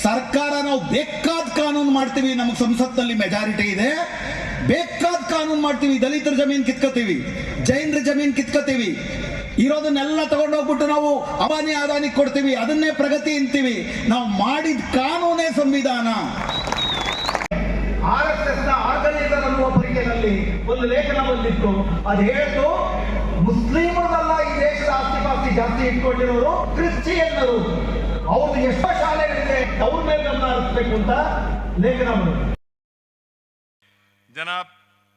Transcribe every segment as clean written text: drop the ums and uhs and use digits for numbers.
ಸರ್ಕಾರ ನಾವು ಬೇಕಾದ ಕಾನೂನು ಮಾಡ್ತೀವಿ, ನಮಗೆ ಸಂಸತ್ನಲ್ಲಿ ಮೆಜಾರಿಟಿ ಇದೆ, ಬೇಕಾದ ಕಾನೂನು ಮಾಡ್ತೀವಿ, ದಲಿತರ ಜಮೀನ್ ಕಿತ್ಕೋತೀವಿ, ಜೈನರ ಜಮೀನ್ ಕಿತ್ಕೋತೀವಿ, ಇರೋದನ್ನೆಲ್ಲ ತಗೊಂಡೋಗ್ಬಿಟ್ಟು ನಾವು ಅದಾನಿ ಅದಾನಿ ಕೊಡ್ತೀವಿ, ಅದನ್ನೇ ಪ್ರಗತಿ ಅಂತೀವಿ. ನಾವು ಮಾಡಿದ ಕಾನೂನೇ ಸಂವಿಧಾನ. RSS ನ ಆರ್ಗನೈಸರ್ ಅನ್ನುವ ಪತ್ರಿಕೆಯಲ್ಲಿ ಒಂದು ಲೇಖನ ಬಂದಿತ್ತು. ಅದು ಹೇಳ್ತು, ಮುಸ್ಲಿಮರಲ್ಲ ಈ ದೇಶದ ಆಸ್ತಿ ಜಾಸ್ತಿ ಇಟ್ಕೊಂಡಿರೋರು ಕ್ರಿಶ್ಚಿಯನ್ನರು, ಅವ್ರದ್ದು ಎಷ್ಟೋ ಶಾಲೆಗಳಿದೆ, ಅವ್ರ ಮೇಲೆ ಗಮನ ಹರಿಸಬೇಕು ಅಂತ ಲೇಖನ ಬಂದಿತ್ತು. जनाब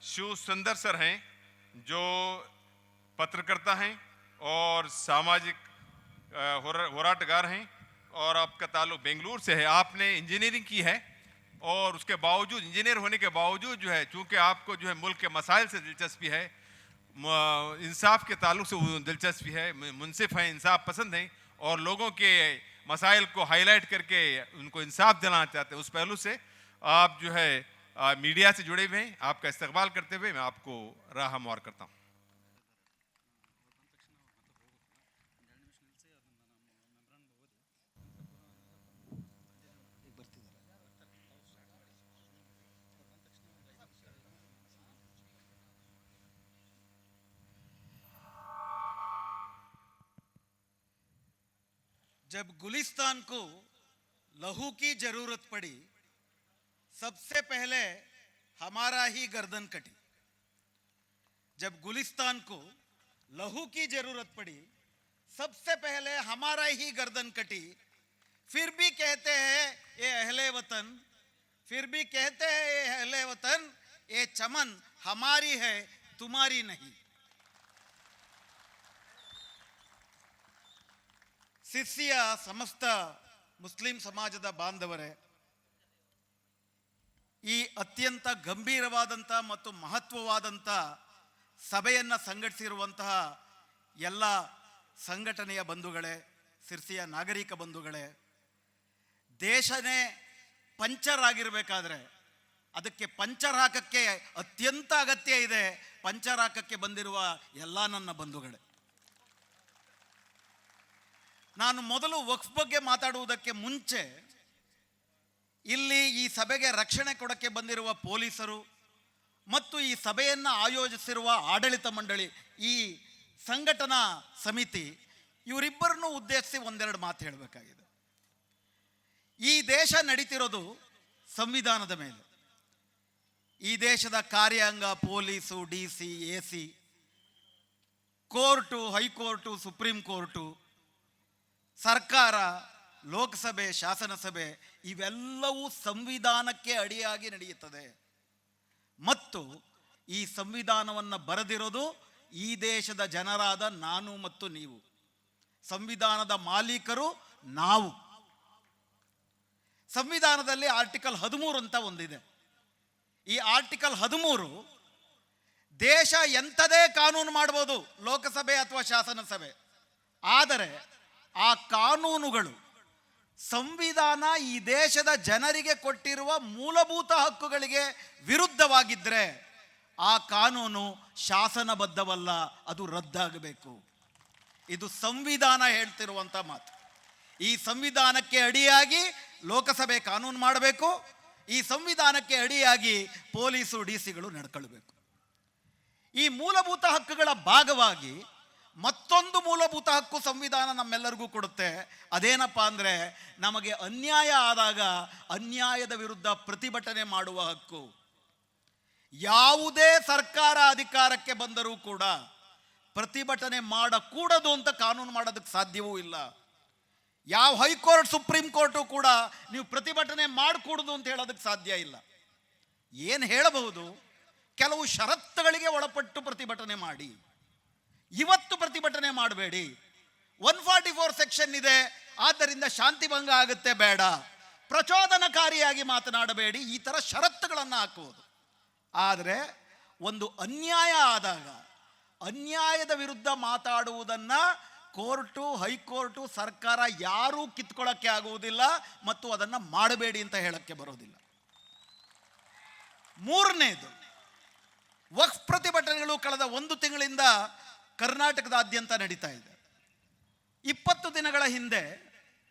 शिव सुंदर सर हैं जो पत्रकर्ता हैं और सामाजिक होराटगार हैं और आपका ताल्लुक बेंगलुरु से है। आपने इंजीनियरिंग की है और उसके बावजूद, इंजीनियर होने के बावजूद जो है, चूंकि आपको जो है मुल्क के मसाइल से दिलचस्पी है, इंसाफ के ताल्लुक से दिलचस्पी है, मुनसिफ हैं, इंसाफ पसंद हैं और लोगों के मसाइल को हाईलाइट करके उनको इंसाफ दिलाना चाहते हैं, उस पहलू से आप जो है मीडिया से जुड़े हुए हैं। आपका इस्तकबाल करते हुए मैं आपको राह हमवार करता हूँ। जब गुलिस्तान को लहू की जरूरत पड़ी, सबसे पहले हमारा ही गर्दन कटी। जब गुलिस्तान को लहू की जरूरत पड़ी, सबसे पहले हमारा ही गर्दन कटी। फिर भी कहते हैं ये अहले वतन, फिर भी कहते हैं ये अहले वतन, ये चमन हमारी है तुम्हारी नहीं। ಸಿರ್ಸಿಯ ಸಮಸ್ತ ಮುಸ್ಲಿಂ ಸಮಾಜದ ಬಾಂಧವರೇ, ಈ ಅತ್ಯಂತ ಗಂಭೀರವಾದಂಥ ಮತ್ತು ಮಹತ್ವವಾದಂಥ ಸಭೆಯನ್ನು ಸಂಘಟಿಸಿರುವಂತಹ ಎಲ್ಲ ಸಂಘಟನೆಯ ಬಂಧುಗಳೇ, ಸಿರ್ಸಿಯ ನಾಗರಿಕ ಬಂಧುಗಳೇ, ದೇಶನೇ ಪಂಚರ್ ಆಗಿರಬೇಕಾದ್ರೆ ಅದಕ್ಕೆ ಪಂಚರ್ ಹಾಕಕ್ಕೆ ಅತ್ಯಂತ ಅಗತ್ಯ ಇದೆ. ಪಂಚರ್ ಹಾಕಕ್ಕೆ ಬಂದಿರುವ ಎಲ್ಲ ನನ್ನ ಬಂಧುಗಳೇ, ನಾನು ಮೊದಲು ವಕ್ಫ್ ಬಗ್ಗೆ ಮಾತಾಡುವುದಕ್ಕೆ ಮುಂಚೆ ಇಲ್ಲಿ ಈ ಸಭೆಗೆ ರಕ್ಷಣೆ ಕೊಡಕ್ಕೆ ಬಂದಿರುವ ಪೊಲೀಸರು ಮತ್ತು ಈ ಸಭೆಯನ್ನು ಆಯೋಜಿಸಿರುವ ಆಡಳಿತ ಮಂಡಳಿ, ಈ ಸಂಘಟನಾ ಸಮಿತಿ, ಇವರಿಬ್ಬರನ್ನು ಉದ್ದೇಶಿಸಿ ಒಂದೆರಡು ಮಾತು ಹೇಳಬೇಕಾಗಿದೆ. ಈ ದೇಶ ನಡೀತಿರೋದು ಸಂವಿಧಾನದ ಮೇಲೆ. ಈ ದೇಶದ ಕಾರ್ಯಾಂಗ police, DC, AC, court, high court, supreme court, ಸರ್ಕಾರ, ಲೋಕಸಭೆ, ಶಾಸನಸಭೆ ಇವೆಲ್ಲವೂ ಸಂವಿಧಾನಕ್ಕೆ ಅಡಿಯಾಗಿ ನಡೆಯುತ್ತದೆ. ಮತ್ತು ಈ ಸಂವಿಧಾನವನ್ನು ಬರೆದಿರೋದು ಈ ದೇಶದ ಜನರಾದ ನಾನು ಮತ್ತು ನೀವು. ಸಂವಿಧಾನದ ಮಾಲೀಕರು ನಾವು. ಸಂವಿಧಾನದಲ್ಲಿ ಆರ್ಟಿಕಲ್ 13 ಅಂತ ಒಂದಿದೆ. ಈ ಆರ್ಟಿಕಲ್ 13 ದೇಶ ಎಂಥದೇ ಕಾನೂನು ಮಾಡ್ಬೋದು, ಲೋಕಸಭೆ ಅಥವಾ ಶಾಸನಸಭೆ, ಆದರೆ ಆ ಕಾನೂನುಗಳು ಸಂವಿಧಾನ ಈ ದೇಶದ ಜನರಿಗೆ ಕೊಟ್ಟಿರುವ ಮೂಲಭೂತ ಹಕ್ಕುಗಳಿಗೆ ವಿರುದ್ಧವಾಗಿದ್ದರೆ ಆ ಕಾನೂನು ಶಾಸನಬದ್ಧವಲ್ಲ, ಅದು ರದ್ದಾಗಬೇಕು. ಇದು ಸಂವಿಧಾನ ಹೇಳ್ತಿರುವಂಥ ಮಾತು. ಈ ಸಂವಿಧಾನಕ್ಕೆ ಅಡಿಯಾಗಿ ಲೋಕಸಭೆ ಕಾನೂನು ಮಾಡಬೇಕು, ಈ ಸಂವಿಧಾನಕ್ಕೆ ಅಡಿಯಾಗಿ ಪೊಲೀಸು, DCಗಳು ನಡ್ಕೊಳ್ಬೇಕು. ಈ ಮೂಲಭೂತ ಹಕ್ಕುಗಳ ಭಾಗವಾಗಿ ಮತ್ತೊಂದು ಮೂಲಭೂತ ಹಕ್ಕು ಸಂವಿಧಾನ ನಮ್ಮೆಲ್ಲರಿಗೂ ಕೊಡುತ್ತೆ. ಅದೇನಪ್ಪ ಅಂದರೆ, ನಮಗೆ ಅನ್ಯಾಯ ಆದಾಗ ಅನ್ಯಾಯದ ವಿರುದ್ಧ ಪ್ರತಿಭಟನೆ ಮಾಡುವ ಹಕ್ಕು. ಯಾವುದೇ ಸರ್ಕಾರ ಅಧಿಕಾರಕ್ಕೆ ಬಂದರೂ ಕೂಡ ಪ್ರತಿಭಟನೆ ಮಾಡಕೂಡದು ಅಂತ ಕಾನೂನು ಮಾಡೋದಕ್ಕೆ ಸಾಧ್ಯವೂ ಇಲ್ಲ. ಯಾವ ಹೈಕೋರ್ಟ್, ಸುಪ್ರೀಂ ಕೋರ್ಟು ಕೂಡ ನೀವು ಪ್ರತಿಭಟನೆ ಮಾಡಕೂಡದು ಅಂತ ಹೇಳೋದಕ್ಕೆ ಸಾಧ್ಯ ಇಲ್ಲ. ಏನು ಹೇಳಬಹುದು, ಕೆಲವು ಷರತ್ತುಗಳಿಗೆ ಒಳಪಟ್ಟು ಪ್ರತಿಭಟನೆ ಮಾಡಿ, ಇವತ್ತು ಪ್ರತಿಭಟನೆ ಮಾಡಬೇಡಿ, 144 ಸೆಕ್ಷನ್ ಇದೆ, ಆದ್ದರಿಂದ ಶಾಂತಿ ಭಂಗ ಆಗುತ್ತೆ, ಬೇಡ, ಪ್ರಚೋದನಕಾರಿಯಾಗಿ ಮಾತನಾಡಬೇಡಿ, ಈ ಥರ ಷರತ್ತುಗಳನ್ನು ಹಾಕುವುದು. ಆದರೆ ಒಂದು ಅನ್ಯಾಯ ಆದಾಗ ಅನ್ಯಾಯದ ವಿರುದ್ಧ ಮಾತಾಡುವುದನ್ನು ಕೋರ್ಟು, ಹೈಕೋರ್ಟು, ಸರ್ಕಾರ ಯಾರೂ ಕಿತ್ಕೊಳ್ಳೋಕ್ಕೆ ಆಗುವುದಿಲ್ಲ ಮತ್ತು ಅದನ್ನು ಮಾಡಬೇಡಿ ಅಂತ ಹೇಳಕ್ಕೆ ಬರೋದಿಲ್ಲ. ಮೂರನೇದು, ವಕ್ಫ್ ಪ್ರತಿಭಟನೆಗಳು ಕಳೆದ 1 ತಿಂಗಳಿಂದ ಕರ್ನಾಟಕದಾದ್ಯಂತ ನಡೀತಾ ಇದೆ. 20 ದಿನಗಳ ಹಿಂದೆ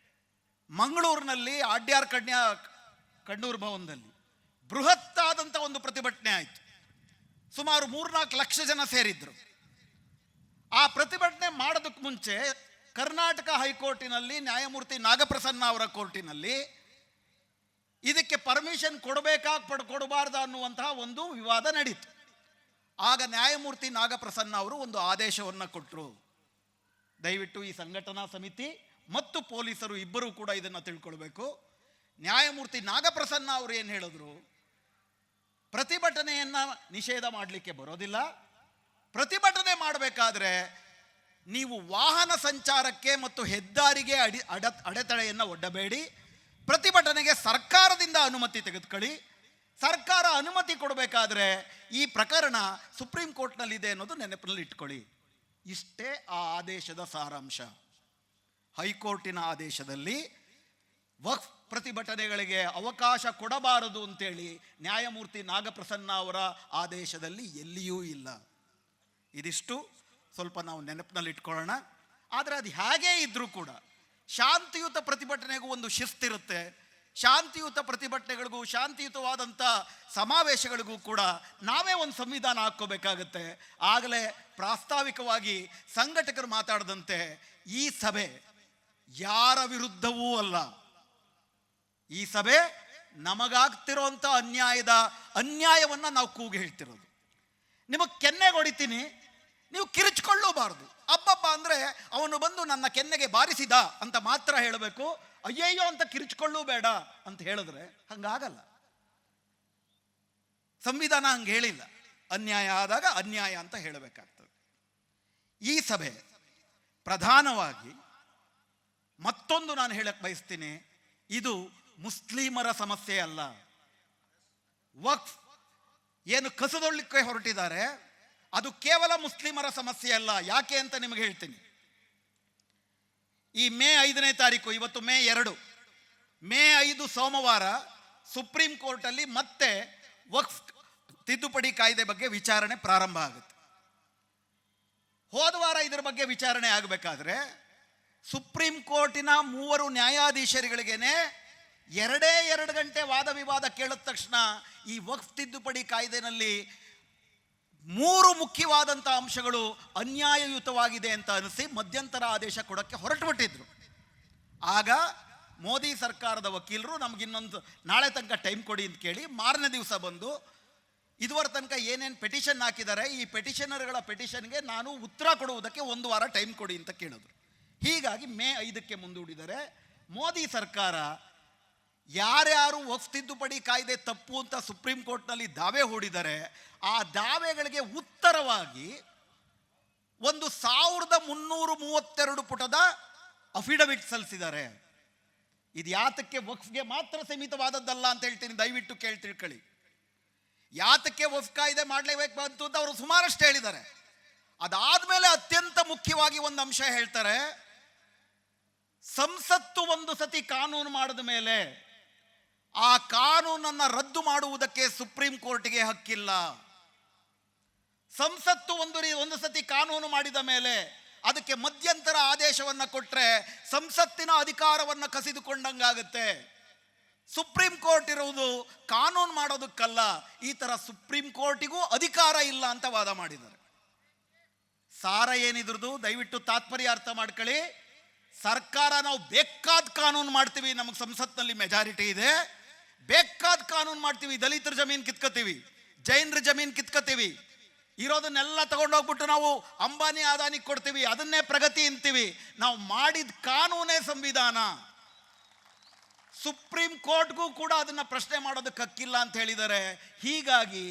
ಮಂಗಳೂರಿನಲ್ಲಿ ಆಡ್ಯಾರ್ ಕಣ್ಣೂರು ಭವನದಲ್ಲಿ ಬೃಹತ್ತಾದಂಥ ಒಂದು ಪ್ರತಿಭಟನೆ ಆಯಿತು. ಸುಮಾರು 3-4 ಲಕ್ಷ ಜನ ಸೇರಿದ್ರು. ಆ ಪ್ರತಿಭಟನೆ ಮಾಡೋದಕ್ಕೆ ಮುಂಚೆ ಕರ್ನಾಟಕ ಹೈಕೋರ್ಟಿನಲ್ಲಿ ನ್ಯಾಯಮೂರ್ತಿ ನಾಗಪ್ರಸನ್ನ ಅವರ ಕೋರ್ಟಿನಲ್ಲಿ ಇದಕ್ಕೆ ಪರ್ಮಿಷನ್ ಕೊಡಬೇಕಾ ಕೊಡಬಾರ್ದ ಅನ್ನುವಂತಹ ಒಂದು ವಿವಾದ ನಡೀತು. ಆಗ ನ್ಯಾಯಮೂರ್ತಿ ನಾಗಪ್ರಸನ್ನ ಅವರು ಒಂದು ಆದೇಶವನ್ನು ಕೊಟ್ಟರು. ದಯವಿಟ್ಟು ಈ ಸಂಘಟನಾ ಸಮಿತಿ ಮತ್ತು ಪೊಲೀಸರು ಇಬ್ಬರೂ ಕೂಡ ಇದನ್ನು ತಿಳ್ಕೊಳ್ಬೇಕು. ನ್ಯಾಯಮೂರ್ತಿ ನಾಗಪ್ರಸನ್ನ ಅವರು ಏನು ಹೇಳಿದ್ರು, ಪ್ರತಿಭಟನೆಯನ್ನು ನಿಷೇಧ ಮಾಡಲಿಕ್ಕೆ ಬರೋದಿಲ್ಲ. ಪ್ರತಿಭಟನೆ ಮಾಡಬೇಕಾದ್ರೆ ನೀವು ವಾಹನ ಸಂಚಾರಕ್ಕೆ ಮತ್ತು ಹೆದ್ದಾರಿಗೆ ಅಡೆತಡೆಯನ್ನು ಒಡ್ಡಬೇಡಿ. ಪ್ರತಿಭಟನೆಗೆ ಸರ್ಕಾರದಿಂದ ಅನುಮತಿ ತೆಗೆದುಕೊಳ್ಳಿ. ಸರ್ಕಾರ ಅನುಮತಿ ಕೊಡಬೇಕಾದ್ರೆ ಈ ಪ್ರಕರಣ ಸುಪ್ರೀಂ ಕೋರ್ಟ್ನಲ್ಲಿದೆ ಅನ್ನೋದು ನೆನಪಿನಲ್ಲಿ ಇಟ್ಕೊಳ್ಳಿ. ಇಷ್ಟೇ ಆ ಆದೇಶದ ಸಾರಾಂಶ. ಹೈಕೋರ್ಟಿನ ಆದೇಶದಲ್ಲಿ ವಕ್ಫ್ ಪ್ರತಿಭಟನೆಗಳಿಗೆ ಅವಕಾಶ ಕೊಡಬಾರದು ಅಂತೇಳಿ ನ್ಯಾಯಮೂರ್ತಿ ನಾಗಪ್ರಸನ್ನ ಅವರ ಆದೇಶದಲ್ಲಿ ಎಲ್ಲಿಯೂ ಇಲ್ಲ. ಇದಿಷ್ಟು ಸ್ವಲ್ಪ ನಾವು ನೆನಪಿನಲ್ಲಿ ಇಟ್ಕೊಳ್ಳೋಣ. ಆದರೆ ಅದು ಹೇಗೇ ಇದ್ದರೂ ಕೂಡ ಶಾಂತಿಯುತ ಪ್ರತಿಭಟನೆಗೂ ಒಂದು ಶಿಸ್ತಿರುತ್ತೆ. ಶಾಂತಿಯುತ ಪ್ರತಿಭಟನೆಗಳಿಗೂ ಶಾಂತಿಯುತವಾದಂಥ ಸಮಾವೇಶಗಳಿಗೂ ಕೂಡ ನಾವೇ ಒಂದು ಸಂವಿಧಾನ ಹಾಕ್ಕೋಬೇಕಾಗತ್ತೆ. ಆಗಲೇ ಪ್ರಾಸ್ತಾವಿಕವಾಗಿ ಸಂಘಟಕರು ಮಾತಾಡಿದಂತೆ ಈ ಸಭೆ ಯಾರ ವಿರುದ್ಧವೂ ಅಲ್ಲ. ಈ ಸಭೆ ನಮಗಾಗ್ತಿರೋಂಥ ಅನ್ಯಾಯವನ್ನು ನಾವು ಕೂಗಿ ಹೇಳ್ತಿರೋದು. ನಿಮಗೆ ಕೆನ್ನೆಗೆ ಹೊಡಿತೀನಿ, ನೀವು ಕಿರಿಚ್ಕೊಳ್ಳೂಬಾರ್ದು. ಅಬ್ಬಬ್ಬ ಅಂದರೆ ಅವನು ಬಂದು ನನ್ನ ಕೆನ್ನೆಗೆ ಬಾರಿಸಿದ ಅಂತ ಮಾತ್ರ ಹೇಳಬೇಕು. ಅಯ್ಯಯ್ಯೋ ಅಂತ ಕಿರಿಚ್ಕೊಳ್ಳೂ ಬೇಡ ಅಂತ ಹೇಳಿದ್ರೆ ಹಂಗಾಗಲ್ಲ. ಸಂವಿಧಾನ ಹಂಗೆ ಹೇಳಿಲ್ಲ. ಅನ್ಯಾಯ ಆದಾಗ ಅನ್ಯಾಯ ಅಂತ ಹೇಳಬೇಕಾಗ್ತದೆ. ಈ ಸಭೆ ಪ್ರಧಾನವಾಗಿ ಮತ್ತೊಂದು ನಾನು ಹೇಳಕ್ಕೆ ಬಯಸ್ತೀನಿ, ಇದು ಮುಸ್ಲಿಮರ ಸಮಸ್ಯೆ ಅಲ್ಲ. ವಕ್ಫ್ ಏನು ಕಸದೊಳ್ಳಿಕ್ಕೆ ಹೊರಟಿದ್ದಾರೆ ಅದು ಕೇವಲ ಮುಸ್ಲಿಮರ ಸಮಸ್ಯೆ ಅಲ್ಲ. ಯಾಕೆ ಅಂತ ನಿಮಗೆ ಹೇಳ್ತೀನಿ. ಈ ಮೇ 5ನೇ ತಾರೀಕು, ಇವತ್ತು ಮೇ 2, ಮೇ 5 ಸೋಮವಾರ ಸುಪ್ರೀಂ ಕೋರ್ಟಲ್ಲಿ ಮತ್ತೆ ವಕ್ಫ್ ತಿದ್ದುಪಡಿ ಕಾಯ್ದೆ ಬಗ್ಗೆ ವಿಚಾರಣೆ ಪ್ರಾರಂಭ ಆಗುತ್ತೆ. ಹೋದ ವಾರ ಇದರ ಬಗ್ಗೆ ವಿಚಾರಣೆ ಆಗಬೇಕಾದ್ರೆ ಸುಪ್ರೀಂ ಕೋರ್ಟಿನ 3 ನ್ಯಾಯಾಧೀಶರುಗಳಿಗೇನೆ 2 ಗಂಟೆ ವಾದ ವಿವಾದ ಕೇಳಿದ ತಕ್ಷಣ ಈ ವಕ್ಫ್ ತಿದ್ದುಪಡಿ ಕಾಯ್ದೆನಲ್ಲಿ 3 ಮುಖ್ಯವಾದಂಥ ಅಂಶಗಳು ಅನ್ಯಾಯಯುತವಾಗಿದೆ ಅಂತ ಅನಿಸಿ ಮಧ್ಯಂತರ ಆದೇಶ ಕೊಡೋಕ್ಕೆ ಹೊರಟುಬಿಟ್ಟಿದ್ರು. ಆಗ ಮೋದಿ ಸರ್ಕಾರದ ವಕೀಲರು ನಮಗಿನ್ನೊಂದು ನಾಳೆ ತನಕ ಟೈಮ್ ಕೊಡಿ ಅಂತ ಕೇಳಿ ಮಾರನೇ ದಿವಸ ಬಂದು ಇದುವರೆ ತನಕ ಏನೇನು ಪೆಟಿಷನ್ ಹಾಕಿದ್ದಾರೆ ಈ ಪೆಟಿಷನರ್ಗಳ ಪೆಟಿಷನ್ಗೆ ನಾನು ಉತ್ತರ ಕೊಡುವುದಕ್ಕೆ 1 ವಾರ ಟೈಮ್ ಕೊಡಿ ಅಂತ ಕೇಳಿದ್ರು. ಹೀಗಾಗಿ ಮೇ 5ಕ್ಕೆ ಮುಂದೂಡಿದರೆ ಮೋದಿ ಸರ್ಕಾರ ಯಾರ್ಯಾರು ವಕ್ಫ್ ತಿದ್ದುಪಡಿ ಕಾಯ್ದೆ ತಪ್ಪು ಅಂತ ಸುಪ್ರೀಂ ಕೋರ್ಟ್ನಲ್ಲಿ ದಾವೆ ಹೂಡಿದ್ದಾರೆ ಆ ದಾವೆಗಳಿಗೆ ಉತ್ತರವಾಗಿ 1332 ಪುಟದ ಅಫಿಡವಿಟ್ ಸಲ್ಲಿಸಿದ್ದಾರೆ. ಇದು ಯಾತಕ್ಕೆ ವಕ್ಫ್ಗೆ ಮಾತ್ರ ಸೀಮಿತವಾದದ್ದಲ್ಲ ಅಂತ ಹೇಳ್ತೀನಿ, ದಯವಿಟ್ಟು ತಿಳ್ಕೊಳ್ಳಿ. ಯಾತಕ್ಕೆ ವಕ್ಫ್ ಕಾಯ್ದೆ ಮಾಡಲೇಬೇಕು ಬಂತು ಅಂತ ಅವರು ಸುಮಾರಷ್ಟು ಹೇಳಿದ್ದಾರೆ. ಅದಾದ್ಮೇಲೆ ಅತ್ಯಂತ ಮುಖ್ಯವಾಗಿ ಒಂದು ಅಂಶ ಹೇಳ್ತಾರೆ, ಸಂಸತ್ತು ಒಂದು ಸತಿ ಕಾನೂನು ಮಾಡಿದ ಮೇಲೆ ಆ ಕಾನೂನನ್ನು ರದ್ದು ಮಾಡುವುದಕ್ಕೆ ಸುಪ್ರೀಂ ಕೋರ್ಟ್ಗೆ ಹಕ್ಕಿಲ್ಲ. ಸಂಸತ್ತು ಒಂದು ಸತಿ ಕಾನೂನು ಮಾಡಿದ ಮೇಲೆ ಅದಕ್ಕೆ ಮಧ್ಯಂತರ ಆದೇಶವನ್ನು ಕೊಟ್ಟರೆ ಸಂಸತ್ತಿನ ಅಧಿಕಾರವನ್ನು ಕಸಿದುಕೊಂಡಂಗಾಗುತ್ತೆ. ಸುಪ್ರೀಂ ಕೋರ್ಟ್ ಇರುವುದು ಕಾನೂನು ಮಾಡೋದಕ್ಕಲ್ಲ. ಈ ತರ ಸುಪ್ರೀಂ ಕೋರ್ಟಿಗೂ ಅಧಿಕಾರ ಇಲ್ಲ ಅಂತ ವಾದ ಮಾಡಿದ್ದಾರೆ. ಸಾರ ಏನಿದ್ರದು ದಯವಿಟ್ಟು ತಾತ್ಪರ್ಯ ಅರ್ಥ ಮಾಡ್ಕೊಳ್ಳಿ. ಸರ್ಕಾರ ನಾವು ಬೇಕಾದ ಕಾನೂನು ಮಾಡ್ತೀವಿ, ನಮಗೆ ಸಂಸತ್ನಲ್ಲಿ ಮೆಜಾರಿಟಿ ಇದೆ, ಬೇಕಾದ ಕಾನೂನು ಮಾಡ್ತೀವಿ, ದಲಿತರ ಜಮೀನು ಕಿತ್ಕೋತೀವಿ, ಜೈನರ ಜಮೀನು ಕಿತ್ಕೋತೀವಿ, ಇರೋದನ್ನೆಲ್ಲ ತಗೊಂಡೋಗ್ಬಿಟ್ಟು ನಾವು ಅಂಬಾನಿ ಅದಾನಿ ಕೊಡ್ತೀವಿ, ಅದನ್ನೇ ಪ್ರಗತಿ ಅಂತೀವಿ. ನಾವು ಮಾಡಿದ ಕಾನೂನೇ ಸಂವಿಧಾನ. ಸುಪ್ರೀಂ ಕೋರ್ಟ್ಗೂ ಕೂಡ ಅದನ್ನ ಪ್ರಶ್ನೆ ಮಾಡೋದಕ್ಕೆ ಹಕ್ಕಿಲ್ಲ ಅಂತ ಹೇಳಿದ್ದಾರೆ. ಹೀಗಾಗಿ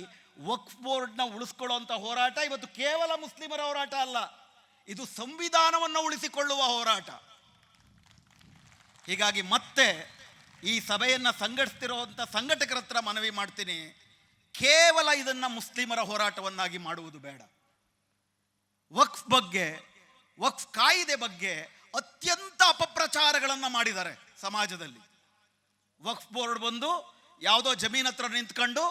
ವಕ್ಫ್ ಬೋರ್ಡ್ನ ಉಳಿಸ್ಕೊಳ್ಳುವಂಥ ಹೋರಾಟ ಇವತ್ತು ಕೇವಲ ಮುಸ್ಲಿಮರ ಹೋರಾಟ ಅಲ್ಲ, ಇದು ಸಂವಿಧಾನವನ್ನು ಉಳಿಸಿಕೊಳ್ಳುವ ಹೋರಾಟ. ಹೀಗಾಗಿ ಮತ್ತೆ ಈ ಸಭೆಯನ್ನು ಸಂಘಟಿಸ್ತಿರುವಂಥ ಸಂಘಟಕರ ಹತ್ರ ಮನವಿ ಮಾಡ್ತೀನಿ, ಕೇವಲ ಇದನ್ನ ಮುಸ್ಲಿಮರ ಹೋರಾಟವನ್ನಾಗಿ ಮಾಡುವುದು ಬೇಡ. ವಕ್ಫ್ ಬಗ್ಗೆ, ವಕ್ಫ್ ಕಾಯಿದೆ ಬಗ್ಗೆ ಅತ್ಯಂತ ಅಪಪ್ರಚಾರಗಳನ್ನು ಮಾಡಿದ್ದಾರೆ ಸಮಾಜದಲ್ಲಿ. ವಕ್ಫ್ ಬೋರ್ಡ್ ಬಂದು ಯಾವುದೋ ಜಮೀನ್ ಹತ್ರ ನಿಂತ್ಕೊಂಡು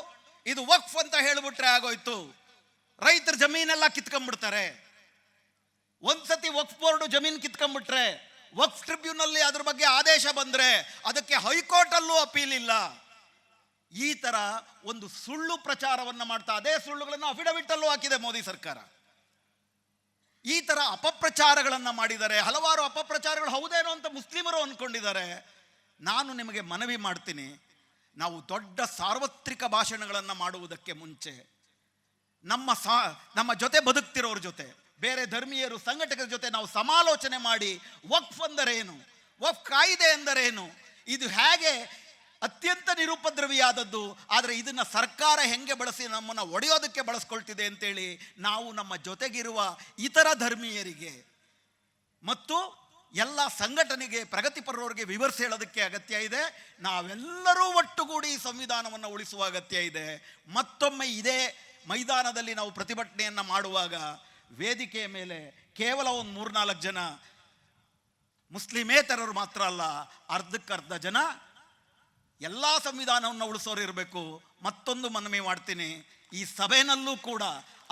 ಇದು ವಕ್ಫ್ ಅಂತ ಹೇಳಿಬಿಟ್ರೆ ಆಗೋಯ್ತು, ರೈತರ ಜಮೀನೆಲ್ಲ ಕಿತ್ಕೊಂಡ್ಬಿಡ್ತಾರೆ. ಒಂದ್ಸತಿ ವಕ್ಫ್ ಬೋರ್ಡ್ ಜಮೀನು ಕಿತ್ಕೊಂಡ್ಬಿಟ್ರೆ ವಕ್ಫ್ ಟ್ರಿಬ್ಯುನಲ್ಲಿ ಅದ್ರ ಬಗ್ಗೆ ಆದೇಶ ಬಂದರೆ ಅದಕ್ಕೆ ಹೈಕೋರ್ಟಲ್ಲೂ ಅಪೀಲ್ ಇಲ್ಲ. ಈ ಥರ ಒಂದು ಸುಳ್ಳು ಪ್ರಚಾರವನ್ನು ಮಾಡ್ತಾ ಅದೇ ಸುಳ್ಳುಗಳನ್ನು ಅಫಿಡವಿಟಲ್ಲೂ ಹಾಕಿದೆ ಮೋದಿ ಸರ್ಕಾರ. ಈ ಥರ ಅಪಪ್ರಚಾರಗಳನ್ನು ಮಾಡಿದ್ದಾರೆ. ಹಲವಾರು ಅಪಪ್ರಚಾರಗಳು ಹೌದೇನೋ ಅಂತ ಮುಸ್ಲಿಮರು ಅಂದ್ಕೊಂಡಿದ್ದಾರೆ. ನಾನು ನಿಮಗೆ ಮನವಿ ಮಾಡ್ತೀನಿ, ನಾವು ದೊಡ್ಡ ಸಾರ್ವತ್ರಿಕ ಭಾಷಣಗಳನ್ನು ಮಾಡುವುದಕ್ಕೆ ಮುಂಚೆ ನಮ್ಮ ಜೊತೆ ಬದುಕ್ತಿರೋರ ಜೊತೆ, ಬೇರೆ ಧರ್ಮೀಯರು, ಸಂಘಟಕರ ಜೊತೆ ನಾವು ಸಮಾಲೋಚನೆ ಮಾಡಿ ವಕ್ಫ್ ಅಂದರೇನು, ವಕ್ಫ್ ಕಾಯಿದೆ ಎಂದರೇನು, ಇದು ಹೇಗೆ ಅತ್ಯಂತ ನಿರುಪದ್ರವಿಯಾದದ್ದು, ಆದರೆ ಇದನ್ನು ಸರ್ಕಾರ ಹೆಂಗೆ ಬಳಸಿ ನಮ್ಮನ್ನು ಒಡೆಯೋದಕ್ಕೆ ಬಳಸ್ಕೊಳ್ತಿದೆ ಅಂತೇಳಿ ನಾವು ನಮ್ಮ ಜೊತೆಗಿರುವ ಇತರ ಧರ್ಮೀಯರಿಗೆ ಮತ್ತು ಎಲ್ಲ ಸಂಘಟನೆಗೆ, ಪ್ರಗತಿಪರರಿಗೆ ವಿವರಿಸಿ ಹೇಳೋದಕ್ಕೆ ಅಗತ್ಯ ಇದೆ. ನಾವೆಲ್ಲರೂ ಒಟ್ಟುಗೂಡಿ ಈ ಸಂವಿಧಾನವನ್ನು ಉಳಿಸುವ ಅಗತ್ಯ ಇದೆ. ಮತ್ತೊಮ್ಮೆ ಇದೇ ಮೈದಾನದಲ್ಲಿ ನಾವು ಪ್ರತಿಭಟನೆಯನ್ನು ಮಾಡುವಾಗ ವೇದಿಕೆಯ ಮೇಲೆ ಕೇವಲ ಒಂದು 3-4 ಜನ ಮುಸ್ಲಿಮೇತರರು ಮಾತ್ರ ಅಲ್ಲ, ಅರ್ಧಕ್ಕರ್ಧ ಜನ ಎಲ್ಲ ಸಂವಿಧಾನವನ್ನು ಉಳಿಸೋರು ಇರಬೇಕು. ಮತ್ತೊಂದು ಮನವಿ ಮಾಡ್ತೀನಿ, ಈ ಸಭೆಯಲ್ಲೂ ಕೂಡ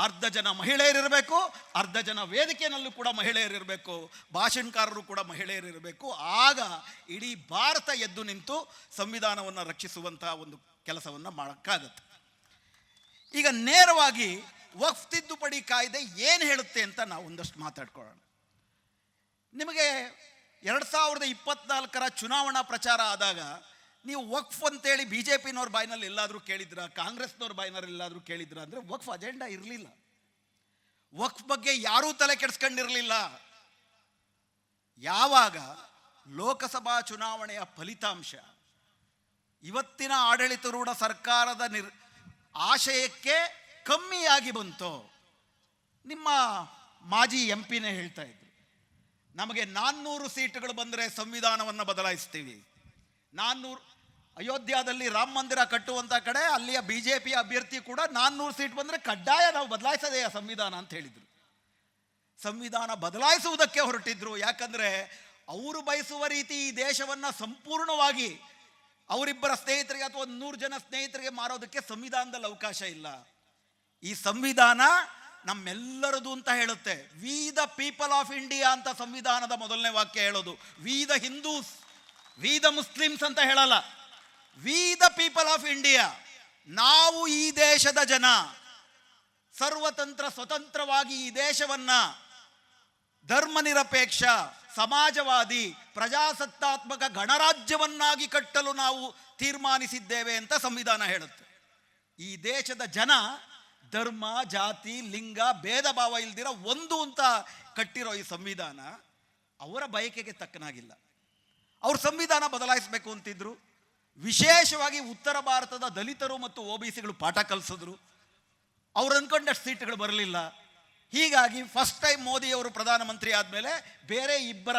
ಅರ್ಧ ಜನ ಮಹಿಳೆಯರಿರಬೇಕು, ಅರ್ಧ ಜನ ವೇದಿಕೆಯಲ್ಲೂ ಕೂಡ ಮಹಿಳೆಯರಿರಬೇಕು, ಭಾಷಣಕಾರರು ಕೂಡ ಮಹಿಳೆಯರಿರಬೇಕು. ಆಗ ಇಡೀ ಭಾರತ ಎದ್ದು ನಿಂತು ಸಂವಿಧಾನವನ್ನು ರಕ್ಷಿಸುವಂತಹ ಒಂದು ಕೆಲಸವನ್ನು ಮಾಡೋಕ್ಕಾಗತ್ತೆ. ಈಗ ನೇರವಾಗಿ ವಕ್ಫ್ ತಿದ್ದುಪಡಿ ಕಾಯ್ದೆ ಏನು ಹೇಳುತ್ತೆ ಅಂತ ನಾವು ಒಂದಷ್ಟು ಮಾತಾಡ್ಕೊಳ್ಳೋಣ. ನಿಮಗೆ 2024 ಚುನಾವಣಾ ಪ್ರಚಾರ ಆದಾಗ ನೀವು ವಕ್ಫ್ ಅಂತೇಳಿ BJPನವ್ರ ಬಾಯಿನಲ್ಲಿ ಎಲ್ಲಾದರೂ ಕೇಳಿದ್ರ, ಕಾಂಗ್ರೆಸ್ನವ್ರ ಬಾಯಿನಲ್ಲಿ ಎಲ್ಲಾದರೂ ಕೇಳಿದ್ರ ಅಂದರೆ ವಕ್ಫ್ ಅಜೆಂಡಾ ಇರಲಿಲ್ಲ. ವಕ್ಫ್ ಬಗ್ಗೆ ಯಾರೂ ತಲೆ ಕೆಡಿಸ್ಕೊಂಡಿರಲಿಲ್ಲ. ಯಾವಾಗ ಲೋಕಸಭಾ ಚುನಾವಣೆಯ ಫಲಿತಾಂಶ ಇವತ್ತಿನ ಆಡಳಿತಾರೂಢ ಸರ್ಕಾರದ ಆಶಯಕ್ಕೆ ಕಮ್ಮಿಯಾಗಿ ಬಂತು, ನಿಮ್ಮ ಮಾಜಿ MP ಹೇಳ್ತಾ ಇದ್ರು, ನಮಗೆ 400 ಸೀಟುಗಳು ಬಂದರೆ ಸಂವಿಧಾನವನ್ನು ಬದಲಾಯಿಸ್ತೀವಿ. 400 ಅಯೋಧ್ಯದಲ್ಲಿ ರಾಮ ಮಂದಿರ ಕಟ್ಟುವಂಥ ಕಡೆ ಅಲ್ಲಿಯ BJP ಅಭ್ಯರ್ಥಿ ಕೂಡ 400 ಸೀಟ್ ಬಂದರೆ ಕಡ್ಡಾಯ ನಾವು ಬದಲಾಯಿಸದೇ ಸಂವಿಧಾನ ಅಂತ ಹೇಳಿದರು. ಸಂವಿಧಾನ ಬದಲಾಯಿಸುವುದಕ್ಕೆ ಹೊರಟಿದ್ರು. ಯಾಕಂದರೆ ಅವರು ಬಯಸುವ ರೀತಿ ಈ ದೇಶವನ್ನು ಸಂಪೂರ್ಣವಾಗಿ ಅವರಿಬ್ಬರ ಸ್ನೇಹಿತರಿಗೆ ಅಥವಾ 100 ಜನ ಸ್ನೇಹಿತರಿಗೆ ಮಾರೋದಕ್ಕೆ ಸಂವಿಧಾನದಲ್ಲಿ ಅವಕಾಶ ಇಲ್ಲ. ಈ ಸಂವಿಧಾನ ನಮ್ಮೆಲ್ಲರದು ಅಂತ ಹೇಳುತ್ತೆ. We the people of India ಅಂತ ಸಂವಿಧಾನದ ಮೊದಲನೇ ವಾಕ್ಯ ಹೇಳೋದು. We the Hindus, we the Muslims ಅಂತ ಹೇಳಲ್ಲ. We the people of India, ನಾವು ಈ ದೇಶದ ಜನ ಸರ್ವತಂತ್ರ ಸ್ವತಂತ್ರವಾಗಿ ಈ ದೇಶವನ್ನ ಧರ್ಮ ನಿರಪೇಕ್ಷ, ಸಮಾಜವಾದಿ, ಪ್ರಜಾಸತ್ತಾತ್ಮಕ ಗಣರಾಜ್ಯವನ್ನಾಗಿ ಕಟ್ಟಲು ನಾವು ತೀರ್ಮಾನಿಸಿದ್ದೇವೆ ಅಂತ ಸಂವಿಧಾನ ಹೇಳುತ್ತೆ. ಈ ದೇಶದ ಜನ ಧರ್ಮ, ಜಾತಿ, ಲಿಂಗ ಭೇದ ಭಾವ ಇಲ್ದಿರೋ ಒಂದು ಅಂತ ಕಟ್ಟಿರೋ ಈ ಸಂವಿಧಾನ ಅವರ ಬಯಕೆಗೆ ತಕ್ಕನಾಗಿಲ್ಲ. ಅವ್ರು ಸಂವಿಧಾನ ಬದಲಾಯಿಸಬೇಕು ಅಂತಿದ್ರು. ವಿಶೇಷವಾಗಿ ಉತ್ತರ ಭಾರತದ ದಲಿತರು ಮತ್ತು OBCಗಳು ಪಾಠ ಕಲಿಸಿದ್ರು. ಅವ್ರು ಅಂದ್ಕೊಂಡಷ್ಟು ಸೀಟ್ಗಳು ಬರಲಿಲ್ಲ. ಹೀಗಾಗಿ ಫಸ್ಟ್ ಟೈಮ್ ಮೋದಿಯವರು ಪ್ರಧಾನಮಂತ್ರಿ ಆದಮೇಲೆ ಬೇರೆ ಇಬ್ಬರ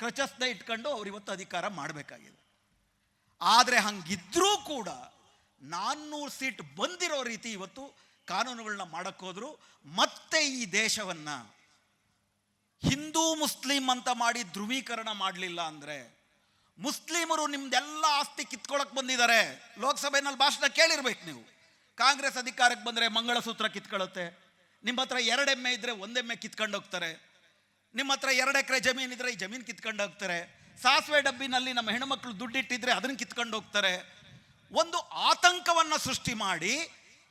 ಕ್ರಚಸ್ನ ಇಟ್ಕೊಂಡು ಅವ್ರು ಇವತ್ತು ಅಧಿಕಾರ ಮಾಡಬೇಕಾಗಿದೆ. ಆದರೆ ಹಂಗಿದ್ರೂ ಕೂಡ 400 ಸೀಟ್ ಬಂದಿರೋ ರೀತಿ ಇವತ್ತು ಕಾನೂನುಗಳನ್ನ ಮಾಡೋಕ್ಕೋದ್ರು. ಮತ್ತೆ ಈ ದೇಶವನ್ನು ಹಿಂದೂ ಮುಸ್ಲಿಂ ಅಂತ ಮಾಡಿ ಧ್ರುವೀಕರಣ ಮಾಡಲಿಲ್ಲ ಅಂದರೆ, ಮುಸ್ಲಿಮರು ನಿಮ್ದೆಲ್ಲ ಆಸ್ತಿ ಕಿತ್ಕೊಳ್ಳೋಕೆ ಬಂದಿದ್ದಾರೆ. ಲೋಕಸಭೆಯಲ್ಲಿ ಭಾಷಣ ಕೇಳಿರ್ಬೇಕು ನೀವು. ಕಾಂಗ್ರೆಸ್ ಅಧಿಕಾರಕ್ಕೆ ಬಂದರೆ ಮಂಗಳಸೂತ್ರ ಕಿತ್ಕೊಳ್ಳುತ್ತೆ. ನಿಮ್ಮ ಹತ್ರ 2 ಎಮ್ಮೆ ಇದ್ದರೆ 1 ಎಮ್ಮೆ ಕಿತ್ಕೊಂಡು ಹೋಗ್ತಾರೆ. ನಿಮ್ಮ ಹತ್ರ 2 ಎಕರೆ ಜಮೀನು ಇದ್ದರೆ ಈ ಜಮೀನು ಕಿತ್ಕೊಂಡು ಹೋಗ್ತಾರೆ. ಸಾಸಿವೆ ಡಬ್ಬಿನಲ್ಲಿ ನಮ್ಮ ಹೆಣ್ಣುಮಕ್ಕಳು ದುಡ್ಡಿಟ್ಟಿದ್ರೆ ಅದನ್ನು ಕಿತ್ಕೊಂಡು ಹೋಗ್ತಾರೆ. ಒಂದು ಆತಂಕವನ್ನು ಸೃಷ್ಟಿ ಮಾಡಿ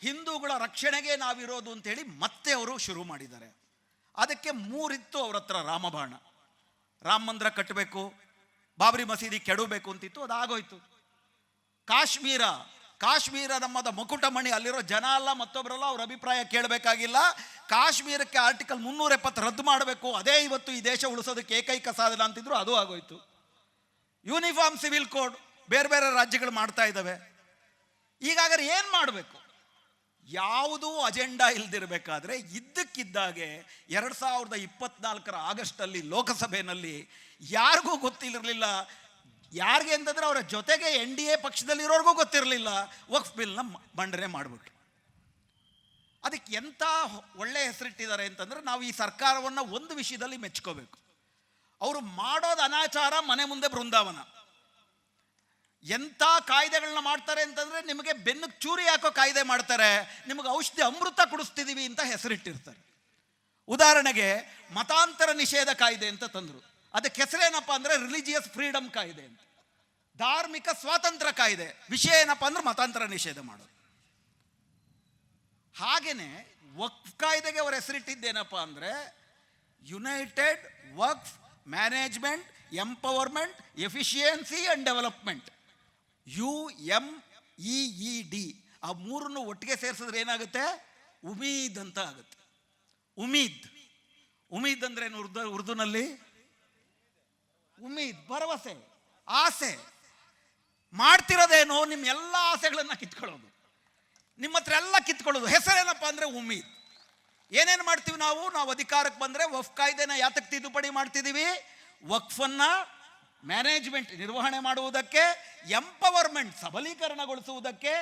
ಹಿಂದೂಗಳ ರಕ್ಷಣೆಗೆ ನಾವಿರೋದು ಅಂತೇಳಿ ಮತ್ತೆ ಅವರು ಶುರು ಮಾಡಿದ್ದಾರೆ. ಅದಕ್ಕೆ 3 ಇತ್ತು ಅವ್ರ ಹತ್ರ ರಾಮಬಾಣ. ರಾಮ ಮಂದಿರ ಕಟ್ಟಬೇಕು, ಬಾಬರಿ ಮಸೀದಿ ಕೆಡಬೇಕು ಅಂತಿತ್ತು, ಅದಾಗೋಯ್ತು. ಕಾಶ್ಮೀರ ನಮ್ಮದ ಮುಕುಟಮಣಿ, ಅಲ್ಲಿರೋ ಜನ ಅಲ್ಲ ಮತ್ತೊಬ್ಬರಲ್ಲ, ಅವ್ರ ಅಭಿಪ್ರಾಯ ಕೇಳಬೇಕಾಗಿಲ್ಲ. ಕಾಶ್ಮೀರಕ್ಕೆ ಆರ್ಟಿಕಲ್ 370 ರದ್ದು ಮಾಡಬೇಕು, ಅದೇ ಇವತ್ತು ಈ ದೇಶ ಉಳಿಸೋದಕ್ಕೆ ಏಕೈಕ ಸಾಧನ ಅಂತಿದ್ರು, ಅದು ಆಗೋಯ್ತು. ಯೂನಿಫಾರ್ಮ್ ಸಿವಿಲ್ ಕೋಡ್ ಬೇರೆ ಬೇರೆ ರಾಜ್ಯಗಳು ಮಾಡ್ತಾ ಇದ್ದಾವೆ. ಈಗಾಗಲೇ ಏನು ಮಾಡಬೇಕು? ಯಾವುದೂ ಅಜೆಂಡಾ ಇಲ್ದಿರಬೇಕಾದ್ರೆ ಇದ್ದಕ್ಕಿದ್ದಾಗೆ 2024 ಆಗಸ್ಟಲ್ಲಿ ಲೋಕಸಭೆಯಲ್ಲಿ ಯಾರಿಗೂ ಗೊತ್ತಿರಲಿಲ್ಲ. ಯಾರಿಗೆ ಅಂತಂದರೆ ಅವರ ಜೊತೆಗೆ NDA ಪಕ್ಷದಲ್ಲಿರೋರಿಗೂ ಗೊತ್ತಿರಲಿಲ್ಲ. ವಕ್ಫ್ ಬಿಲ್ನ ಮಂಡನೆ ಮಾಡಿಬಿಟ್ರು. ಅದಕ್ಕೆ ಎಂಥ ಒಳ್ಳೆಯ ಹೆಸರಿಟ್ಟಿದ್ದಾರೆ ಅಂತಂದರೆ, ನಾವು ಈ ಸರ್ಕಾರವನ್ನು ಒಂದು ವಿಷಯದಲ್ಲಿ ಮೆಚ್ಕೋಬೇಕು. ಅವರು ಮಾಡೋದು ಅನಾಚಾರ, ಮನೆ ಮುಂದೆ ಬೃಂದಾವನ. ಎಂಥ ಕಾಯ್ದೆಗಳನ್ನ ಮಾಡ್ತಾರೆ ಅಂತಂದರೆ, ನಿಮಗೆ ಬೆನ್ನಿಗೆ ಚೂರಿ ಹಾಕೋ ಕಾಯ್ದೆ ಮಾಡ್ತಾರೆ, ನಿಮಗೆ ಔಷಧಿ ಅಮೃತ ಕುಡಿಸ್ತಿದ್ದೀವಿ ಅಂತ ಹೆಸರಿಟ್ಟಿರ್ತಾರೆ. ಉದಾಹರಣೆಗೆ ಮತಾಂತರ ನಿಷೇಧ ಕಾಯ್ದೆ ಅಂತ ತಂದರು. ಅದಕ್ಕೆ ಹೆಸರೇನಪ್ಪ ಅಂದರೆ ರಿಲಿಜಿಯಸ್ ಫ್ರೀಡಮ್ ಕಾಯ್ದೆ ಅಂತ, ಧಾರ್ಮಿಕ ಸ್ವಾತಂತ್ರ್ಯ ಕಾಯ್ದೆ. ವಿಷಯ ಏನಪ್ಪ ಅಂದ್ರೆ ಮತಾಂತರ ನಿಷೇಧ ಮಾಡೋದು. ಹಾಗೇನೆ ವಕ್ಫ್ ಕಾಯ್ದೆಗೆ ಅವರ ಹೆಸರಿಟ್ಟಿದ್ದೇನಪ್ಪ ಅಂದರೆ United Waqf management empowerment efficiency and development, UMEED. ಆ ಮೂರನ್ನು ಒಟ್ಟಿಗೆ ಸೇರಿಸಿದ್ರೆ ಏನಾಗುತ್ತೆ? ಉಮೀದ್ ಅಂತ ಆಗುತ್ತೆ. ಉಮೀದ್. ಉಮೀದ್ ಅಂದ್ರೆ ಏನು ಉರ್ದುನಲ್ಲಿ? ಉಮೀದ್, ಭರವಸೆ, ಆಸೆ. ಮಾಡ್ತಿರೋದೇನು? ನಿಮ್ಮ ಎಲ್ಲ ಆಸೆಗಳನ್ನು ಕಿತ್ಕೊಳ್ಳೋದು, ನಿಮ್ಮ ಹತ್ರ ಎಲ್ಲ ಕಿತ್ಕೊಳ್ಳೋದು. ಹೆಸರೇನಪ್ಪ ಅಂದರೆ ಉಮೀದ್. ಏನೇನು ಮಾಡ್ತೀವಿ ನಾವು ಅಧಿಕಾರಕ್ಕೆ ಬಂದರೆ? ವಕ್ಫ್ ಕಾಯ್ದೆನ ಯಾತಕ್ಕೆ ತಿದ್ದುಪಡಿ ಮಾಡ್ತಿದ್ದೀವಿ? ವಕ್ಫನ್ನು ಮ್ಯಾನೇಜ್ಮೆಂಟ್ ನಿರ್ವಹಣೆ ಮಾಡುವುದಕ್ಕೆ, ಎಂಪವರ್ಮೆಂಟ್ ಸಬಲೀಕರಣಗೊಳಿಸುವುದಕ್ಕೆ,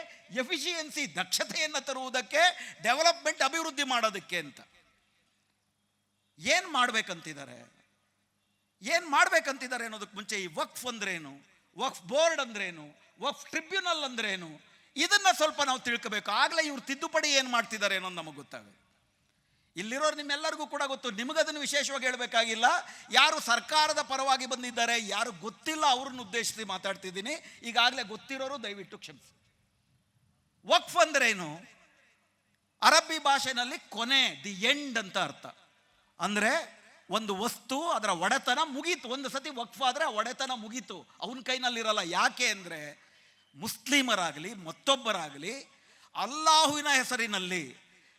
ಎಫಿಷಿಯನ್ಸಿ ದಕ್ಷತೆಯನ್ನು ತರುವುದಕ್ಕೆ, ಡೆವಲಪ್ಮೆಂಟ್ ಅಭಿವೃದ್ಧಿ ಮಾಡೋದಕ್ಕೆ ಅಂತ. ಏನು ಮಾಡಬೇಕಂತಿದ್ದಾರೆ ಅನ್ನೋದಕ್ಕೆ ಮುಂಚೆ ಈ ವಕ್ಫ್ ಅಂದ್ರೇನು, ವಕ್ಫ್ ಬೋರ್ಡ್ ಅಂದ್ರೇನು, ವಕ್ಫ್ ಟ್ರಿಬ್ಯುನಲ್ ಅಂದ್ರೇನು, ಇದನ್ನ ಸ್ವಲ್ಪ ನಾವು ತಿಳ್ಕೋಬೇಕು. ಆಗಲೇ ಇವ್ರು ತಿದ್ದುಪಡಿ ಏನು ಮಾಡ್ತಿದ್ದಾರೆ ಅನ್ನೋದು ನಮಗೆ ಗೊತ್ತಾಗುತ್ತೆ. ಇಲ್ಲಿರೋರು ನಿಮ್ಮೆಲ್ಲರಿಗೂ ಕೂಡ ಗೊತ್ತು, ನಿಮಗದನ್ನು ವಿಶೇಷವಾಗಿ ಹೇಳಬೇಕಾಗಿಲ್ಲ. ಯಾರು ಸರ್ಕಾರದ ಪರವಾಗಿ ಬಂದಿದ್ದಾರೆ, ಯಾರು ಗೊತ್ತಿಲ್ಲ ಅವ್ರನ್ನ ಉದ್ದೇಶಿಸಿ ಮಾತಾಡ್ತಿದ್ದೀನಿ. ಈಗಾಗಲೇ ಗೊತ್ತಿರೋರು ದಯವಿಟ್ಟು ಕ್ಷಮಿಸಿ. ವಕ್ಫ್ ಅಂದ್ರೇನು? ಅರಬ್ಬಿ ಭಾಷೆನಲ್ಲಿ ಕೊನೆ, ದಿ ಎಂಡ್ ಅಂತ ಅರ್ಥ. ಅಂದರೆ ಒಂದು ವಸ್ತು, ಅದರ ಒಡೆತನ ಮುಗೀತು. ಒಂದು ಸತಿ ವಕ್ಫ್ ಆದರೆ ಆ ಒಡೆತನ ಮುಗೀತು, ಅವನ ಕೈನಲ್ಲಿರಲ್ಲ. ಯಾಕೆ ಅಂದರೆ ಮುಸ್ಲಿಮರಾಗಲಿ ಮತ್ತೊಬ್ಬರಾಗಲಿ ಅಲ್ಲಾಹುವಿನ ಹೆಸರಿನಲ್ಲಿ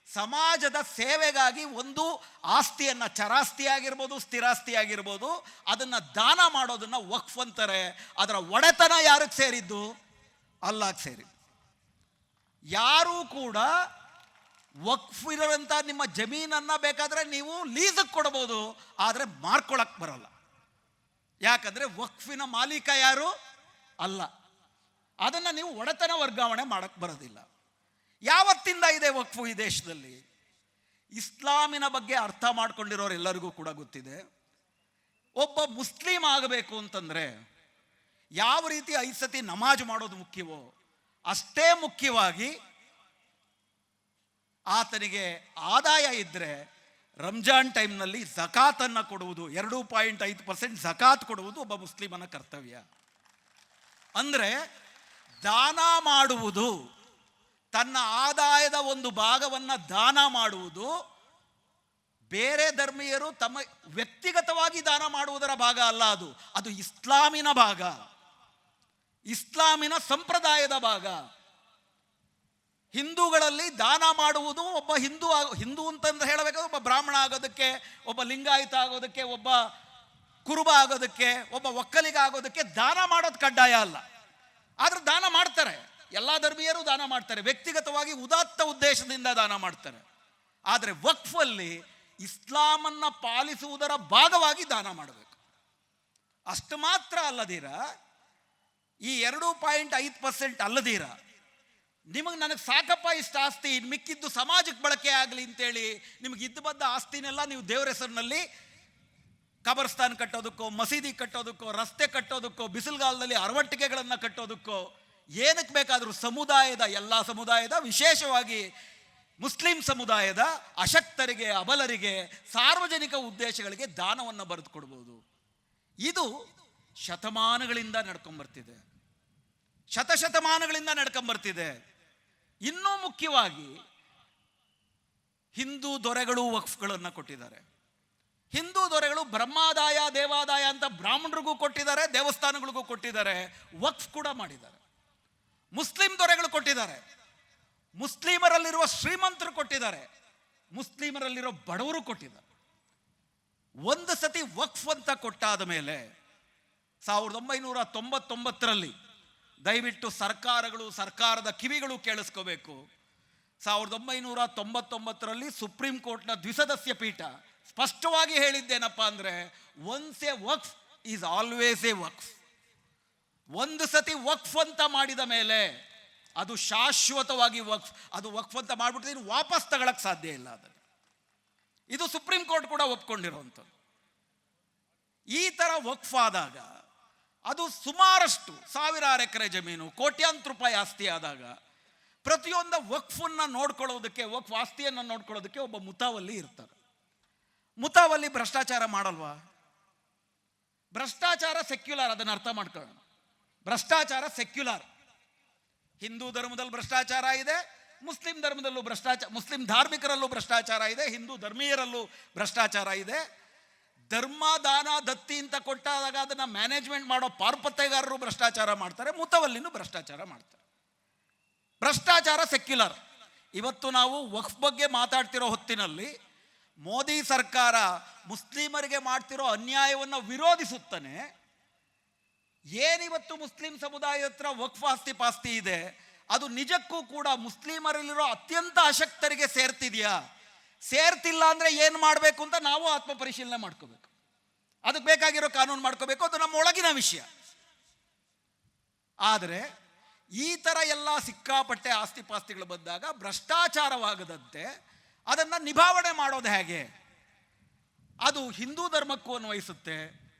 ಸಮಾಜದ ಸೇವೆಗಾಗಿ ಒಂದು ಆಸ್ತಿಯನ್ನು, ಚರಾಸ್ತಿ ಆಗಿರ್ಬೋದು ಸ್ಥಿರಾಸ್ತಿ ಆಗಿರ್ಬೋದು, ಅದನ್ನು ದಾನ ಮಾಡೋದನ್ನು ವಕ್ಫ್ ಅಂತಾರೆ. ಅದರ ಒಡೆತನ ಯಾರಿಗೆ ಸೇರಿದ್ದು? ಅಲ್ಲಾಹ್ಗೆ ಸೇರಿದ್ದು. ಯಾರೂ ಕೂಡ ವಕ್ಫ್ ಇರೋಂಥ ನಿಮ್ಮ ಜಮೀನನ್ನು ಬೇಕಾದರೆ ನೀವು ಲೀಸಿಗೆ ಕೊಡ್ಬೋದು, ಆದರೆ ಮಾರ್ಕೊಳಕ್ಕೆ ಬರಲ್ಲ. ಯಾಕಂದರೆ ವಕ್ಫಿನ ಮಾಲೀಕ ಯಾರು? ಅಲ್ಲ. ಅದನ್ನು ನೀವು ಒಡೆತನ ವರ್ಗಾವಣೆ ಮಾಡಕ್ಕೆ ಬರೋದಿಲ್ಲ. ಯಾವತ್ತಿಂದ ಇದೆ ವಕ್ಫು ಈ ದೇಶದಲ್ಲಿ? ಇಸ್ಲಾಮಿನ ಬಗ್ಗೆ ಅರ್ಥ ಮಾಡ್ಕೊಂಡಿರೋರು ಎಲ್ಲರಿಗೂ ಕೂಡ ಗೊತ್ತಿದೆ. ಒಬ್ಬ ಮುಸ್ಲಿಂ ಆಗಬೇಕು ಅಂತಂದರೆ ಯಾವ ರೀತಿ 5 ಸತಿ ನಮಾಜ್ ಮಾಡೋದು ಮುಖ್ಯವೋ ಅಷ್ಟೇ ಮುಖ್ಯವಾಗಿ ಆತನಿಗೆ ಆದಾಯ ಇದ್ದರೆ ರಂಜಾನ್ ಟೈಮ್ನಲ್ಲಿ ಝಕಾತನ್ನು ಕೊಡುವುದು, 2.5% ಝಕಾತ್ ಕೊಡುವುದು ಒಬ್ಬ ಮುಸ್ಲಿಮನ ಕರ್ತವ್ಯ. ಅಂದರೆ ದಾನ ಮಾಡುವುದು, ತನ್ನ ಆದಾಯದ ಒಂದು ಭಾಗವನ್ನು ದಾನ ಮಾಡುವುದು, ಬೇರೆ ಧರ್ಮೀಯರು ತಮ್ಮ ವ್ಯಕ್ತಿಗತವಾಗಿ ದಾನ ಮಾಡುವುದರ ಭಾಗ ಅಲ್ಲ. ಅದು ಇಸ್ಲಾಮಿನ ಭಾಗ, ಇಸ್ಲಾಮಿನ ಸಂಪ್ರದಾಯದ ಭಾಗ. ಹಿಂದೂಗಳಲ್ಲಿ ದಾನ ಮಾಡುವುದು, ಒಬ್ಬ ಹಿಂದೂ ಅಂತಂದ್ರೆ ಹೇಳಬೇಕಾದ್ರೆ ಒಬ್ಬ ಬ್ರಾಹ್ಮಣ ಆಗೋದಕ್ಕೆ, ಒಬ್ಬ ಲಿಂಗಾಯತ ಆಗೋದಕ್ಕೆ, ಒಬ್ಬ ಕುರುಬ ಆಗೋದಕ್ಕೆ, ಒಬ್ಬ ಒಕ್ಕಲಿಗ ಆಗೋದಕ್ಕೆ ದಾನ ಮಾಡೋದು ಕಡ್ಡಾಯ ಅಲ್ಲ. ಆದ್ರೆ ದಾನ ಮಾಡ್ತಾರೆ, ಎಲ್ಲ ಧರ್ಮೀಯರು ದಾನ ಮಾಡ್ತಾರೆ, ವ್ಯಕ್ತಿಗತವಾಗಿ ಉದಾತ್ತ ಉದ್ದೇಶದಿಂದ ದಾನ ಮಾಡ್ತಾರೆ. ಆದರೆ ವಕ್ಫಲ್ಲಿ ಇಸ್ಲಾಮನ್ನು ಪಾಲಿಸುವುದರ ಭಾಗವಾಗಿ ದಾನ ಮಾಡಬೇಕು. ಅಷ್ಟು ಮಾತ್ರ ಅಲ್ಲದಿರ, ಈ 2.5% ಅಲ್ಲದಿರ, ನನಗೆ ಸಾಕಪ್ಪ ಇಷ್ಟ ಆಸ್ತಿ, ಮಿಕ್ಕಿದ್ದು ಸಮಾಜಕ್ಕೆ ಬಳಕೆ ಆಗಲಿ ಅಂತೇಳಿ ನಿಮಗೆ ಇದ್ದು ಬದ್ದ ಆಸ್ತಿನೆಲ್ಲ ನೀವು ದೇವರ ಹೆಸರಿನಲ್ಲಿ ಕಬರ್ಸ್ತಾನ್ ಕಟ್ಟೋದಕ್ಕೋ, ಮಸೀದಿ ಕಟ್ಟೋದಕ್ಕೋ, ರಸ್ತೆ ಕಟ್ಟೋದಕ್ಕೋ, ಬಿಸಿಲುಗಾಲದಲ್ಲಿ ಅರವಟ್ಟಿಗೆಗಳನ್ನು ಕಟ್ಟೋದಕ್ಕೋ, ಏನಕ್ಕೆ ಬೇಕಾದರೂ ಸಮುದಾಯದ, ಎಲ್ಲ ಸಮುದಾಯದ, ವಿಶೇಷವಾಗಿ ಮುಸ್ಲಿಂ ಸಮುದಾಯದ ಅಶಕ್ತರಿಗೆ, ಅಬಲರಿಗೆ, ಸಾರ್ವಜನಿಕ ಉದ್ದೇಶಗಳಿಗೆ ದಾನವನ್ನು ಬರೆದು ಕೊಡ್ಬೋದು. ಇದು ಶತಮಾನಗಳಿಂದ ನಡ್ಕೊಂಬರ್ತಿದೆ, ಶತಶತಮಾನಗಳಿಂದ ನಡ್ಕೊಂಬರ್ತಿದೆ. ಇನ್ನೂ ಮುಖ್ಯವಾಗಿ ಹಿಂದೂ ದೊರೆಗಳು ವಕ್ಫ್ಗಳನ್ನು ಕೊಟ್ಟಿದ್ದಾರೆ. ಹಿಂದೂ ದೊರೆಗಳು ಬ್ರಹ್ಮಾದಾಯ ದೇವಾದಾಯ ಅಂತ ಬ್ರಾಹ್ಮಣರಿಗೂ ಕೊಟ್ಟಿದ್ದಾರೆ, ದೇವಸ್ಥಾನಗಳಿಗೂ ಕೊಟ್ಟಿದ್ದಾರೆ, ವಕ್ಫ್ ಕೂಡ ಮಾಡಿದ್ದಾರೆ. ಮುಸ್ಲಿಂ ದೊರೆಗಳು ಕೊಟ್ಟಿದ್ದಾರೆ, ಮುಸ್ಲಿಮರಲ್ಲಿರುವ ಶ್ರೀಮಂತರು ಕೊಟ್ಟಿದ್ದಾರೆ, ಮುಸ್ಲಿಮರಲ್ಲಿರೋ ಬಡವರು ಕೊಟ್ಟಿದ್ದಾರೆ. ಒಂದು ಸತಿ ವಕ್ಫ್ ಅಂತ ಕೊಟ್ಟಾದ ಮೇಲೆ 1999ರಲ್ಲಿ ದಯವಿಟ್ಟು ಸರ್ಕಾರಗಳು, ಸರ್ಕಾರದ ಕಿವಿಗಳು ಕೇಳಿಸ್ಕೋಬೇಕು. 1999ರಲ್ಲಿ ಸುಪ್ರೀಂ ಕೋರ್ಟ್ನ ದ್ವಿಸದಸ್ಯ ಪೀಠ ಸ್ಪಷ್ಟವಾಗಿ ಹೇಳಿದ್ದೇನಪ್ಪ ಅಂದರೆ, once a waqf is always a waqf. ಒಂದು ಸತಿ ವಕ್ಫ್ ಅಂತ ಮಾಡಿದ ಮೇಲೆ ಅದು ಶಾಶ್ವತವಾಗಿ ವಕ್ಫ್. ಅದು ವಕ್ಫ್ ಅಂತ ಮಾಡಿಬಿಟ್ಟು ವಾಪಸ್ ತಗೊಳಕ್ಕೆ ಸಾಧ್ಯ ಇಲ್ಲ. ಅದನ್ನು ಇದು ಸುಪ್ರೀಂ ಕೋರ್ಟ್ ಕೂಡ ಒಪ್ಕೊಂಡಿರುವಂಥದ್ದು. ಈ ಥರ ವಕ್ಫ್ ಆದಾಗ ಅದು ಸುಮಾರಷ್ಟು ಸಾವಿರಾರು ಎಕರೆ ಜಮೀನು, ಕೋಟ್ಯಾಂತರ ರೂಪಾಯಿ ಆಸ್ತಿ ಆದಾಗ ಪ್ರತಿಯೊಂದು ವಕ್ಫನ್ನು ನೋಡ್ಕೊಳ್ಳೋದಕ್ಕೆ, ವಕ್ಫ್ ಆಸ್ತಿಯನ್ನು ನೋಡ್ಕೊಳ್ಳೋದಕ್ಕೆ ಒಬ್ಬ ಮುತಾವಲ್ಲಿ ಇರ್ತಾರೆ. ಮುತಾವಲ್ಲಿ ಭ್ರಷ್ಟಾಚಾರ ಮಾಡಲ್ವಾ? ಭ್ರಷ್ಟಾಚಾರ ಸೆಕ್ಯುಲರ್, ಅದನ್ನು ಅರ್ಥ ಮಾಡ್ಕೊಳ್ಳೋಣ. ಭ್ರಷ್ಟಾಚಾರ ಸೆಕ್ಯುಲರ್. ಹಿಂದೂ ಧರ್ಮದಲ್ಲಿ ಭ್ರಷ್ಟಾಚಾರ ಇದೆ, ಮುಸ್ಲಿಂ ಧರ್ಮದಲ್ಲೂ ಮುಸ್ಲಿಂ ಧಾರ್ಮಿಕರಲ್ಲೂ ಭ್ರಷ್ಟಾಚಾರ ಇದೆ, ಹಿಂದೂ ಧರ್ಮೀಯರಲ್ಲೂ ಭ್ರಷ್ಟಾಚಾರ ಇದೆ. ಧರ್ಮ ದಾನ ದತ್ತಿ ಅಂತ ಕೊಟ್ಟಾಗ ಅದನ್ನು ಮ್ಯಾನೇಜ್ಮೆಂಟ್ ಮಾಡೋ ಪಾರ್ಪತ್ಯಗಾರರು ಭ್ರಷ್ಟಾಚಾರ ಮಾಡ್ತಾರೆ, ಮುತವಲ್ಲಿನೂ ಭ್ರಷ್ಟಾಚಾರ ಮಾಡ್ತಾರೆ. ಭ್ರಷ್ಟಾಚಾರ ಸೆಕ್ಯುಲರ್. ಇವತ್ತು ನಾವು ವಕ್ಫ್ ಬಗ್ಗೆ ಮಾತಾಡ್ತಿರೋ ಹೊತ್ತಿನಲ್ಲಿ ಮೋದಿ ಸರ್ಕಾರ ಮುಸ್ಲಿಮರಿಗೆ ಮಾಡ್ತಿರೋ ಅನ್ಯಾಯವನ್ನು ವಿರೋಧಿಸುತ್ತಾನೆ. ಏನಿವತ್ತು ಮುಸ್ಲಿಂ ಸಮುದಾಯದ ಹತ್ರ ವಕ್ಫ್ ಆಸ್ತಿ ಪಾಸ್ತಿ ಇದೆ, ಅದು ನಿಜಕ್ಕೂ ಕೂಡ ಮುಸ್ಲಿಮರಲ್ಲಿರೋ ಅತ್ಯಂತ ಅಶಕ್ತರಿಗೆ ಸೇರ್ತಿದೆಯಾ? ಸೇರ್ತಿಲ್ಲ ಅಂದರೆ ಏನು ಮಾಡಬೇಕು ಅಂತ ನಾವು ಆತ್ಮ ಪರಿಶೀಲನೆ ಮಾಡ್ಕೋಬೇಕು. ಅದಕ್ಕೆ ಬೇಕಾಗಿರೋ ಕಾನೂನು ಮಾಡ್ಕೋಬೇಕು, ಅದು ನಮ್ಮ ಒಳಗಿನ ವಿಷಯ. ಆದರೆ ಈ ಥರ ಎಲ್ಲ ಸಿಕ್ಕಾಪಟ್ಟೆ ಆಸ್ತಿ ಪಾಸ್ತಿಗಳು ಬಂದಾಗ ಭ್ರಷ್ಟಾಚಾರವಾಗದಂತೆ ಅದನ್ನು ನಿಭಾವಣೆ ಮಾಡೋದು ಹೇಗೆ? ಅದು ಹಿಂದೂ ಧರ್ಮಕ್ಕೂ ಅನ್ವಯಿಸುತ್ತೆ,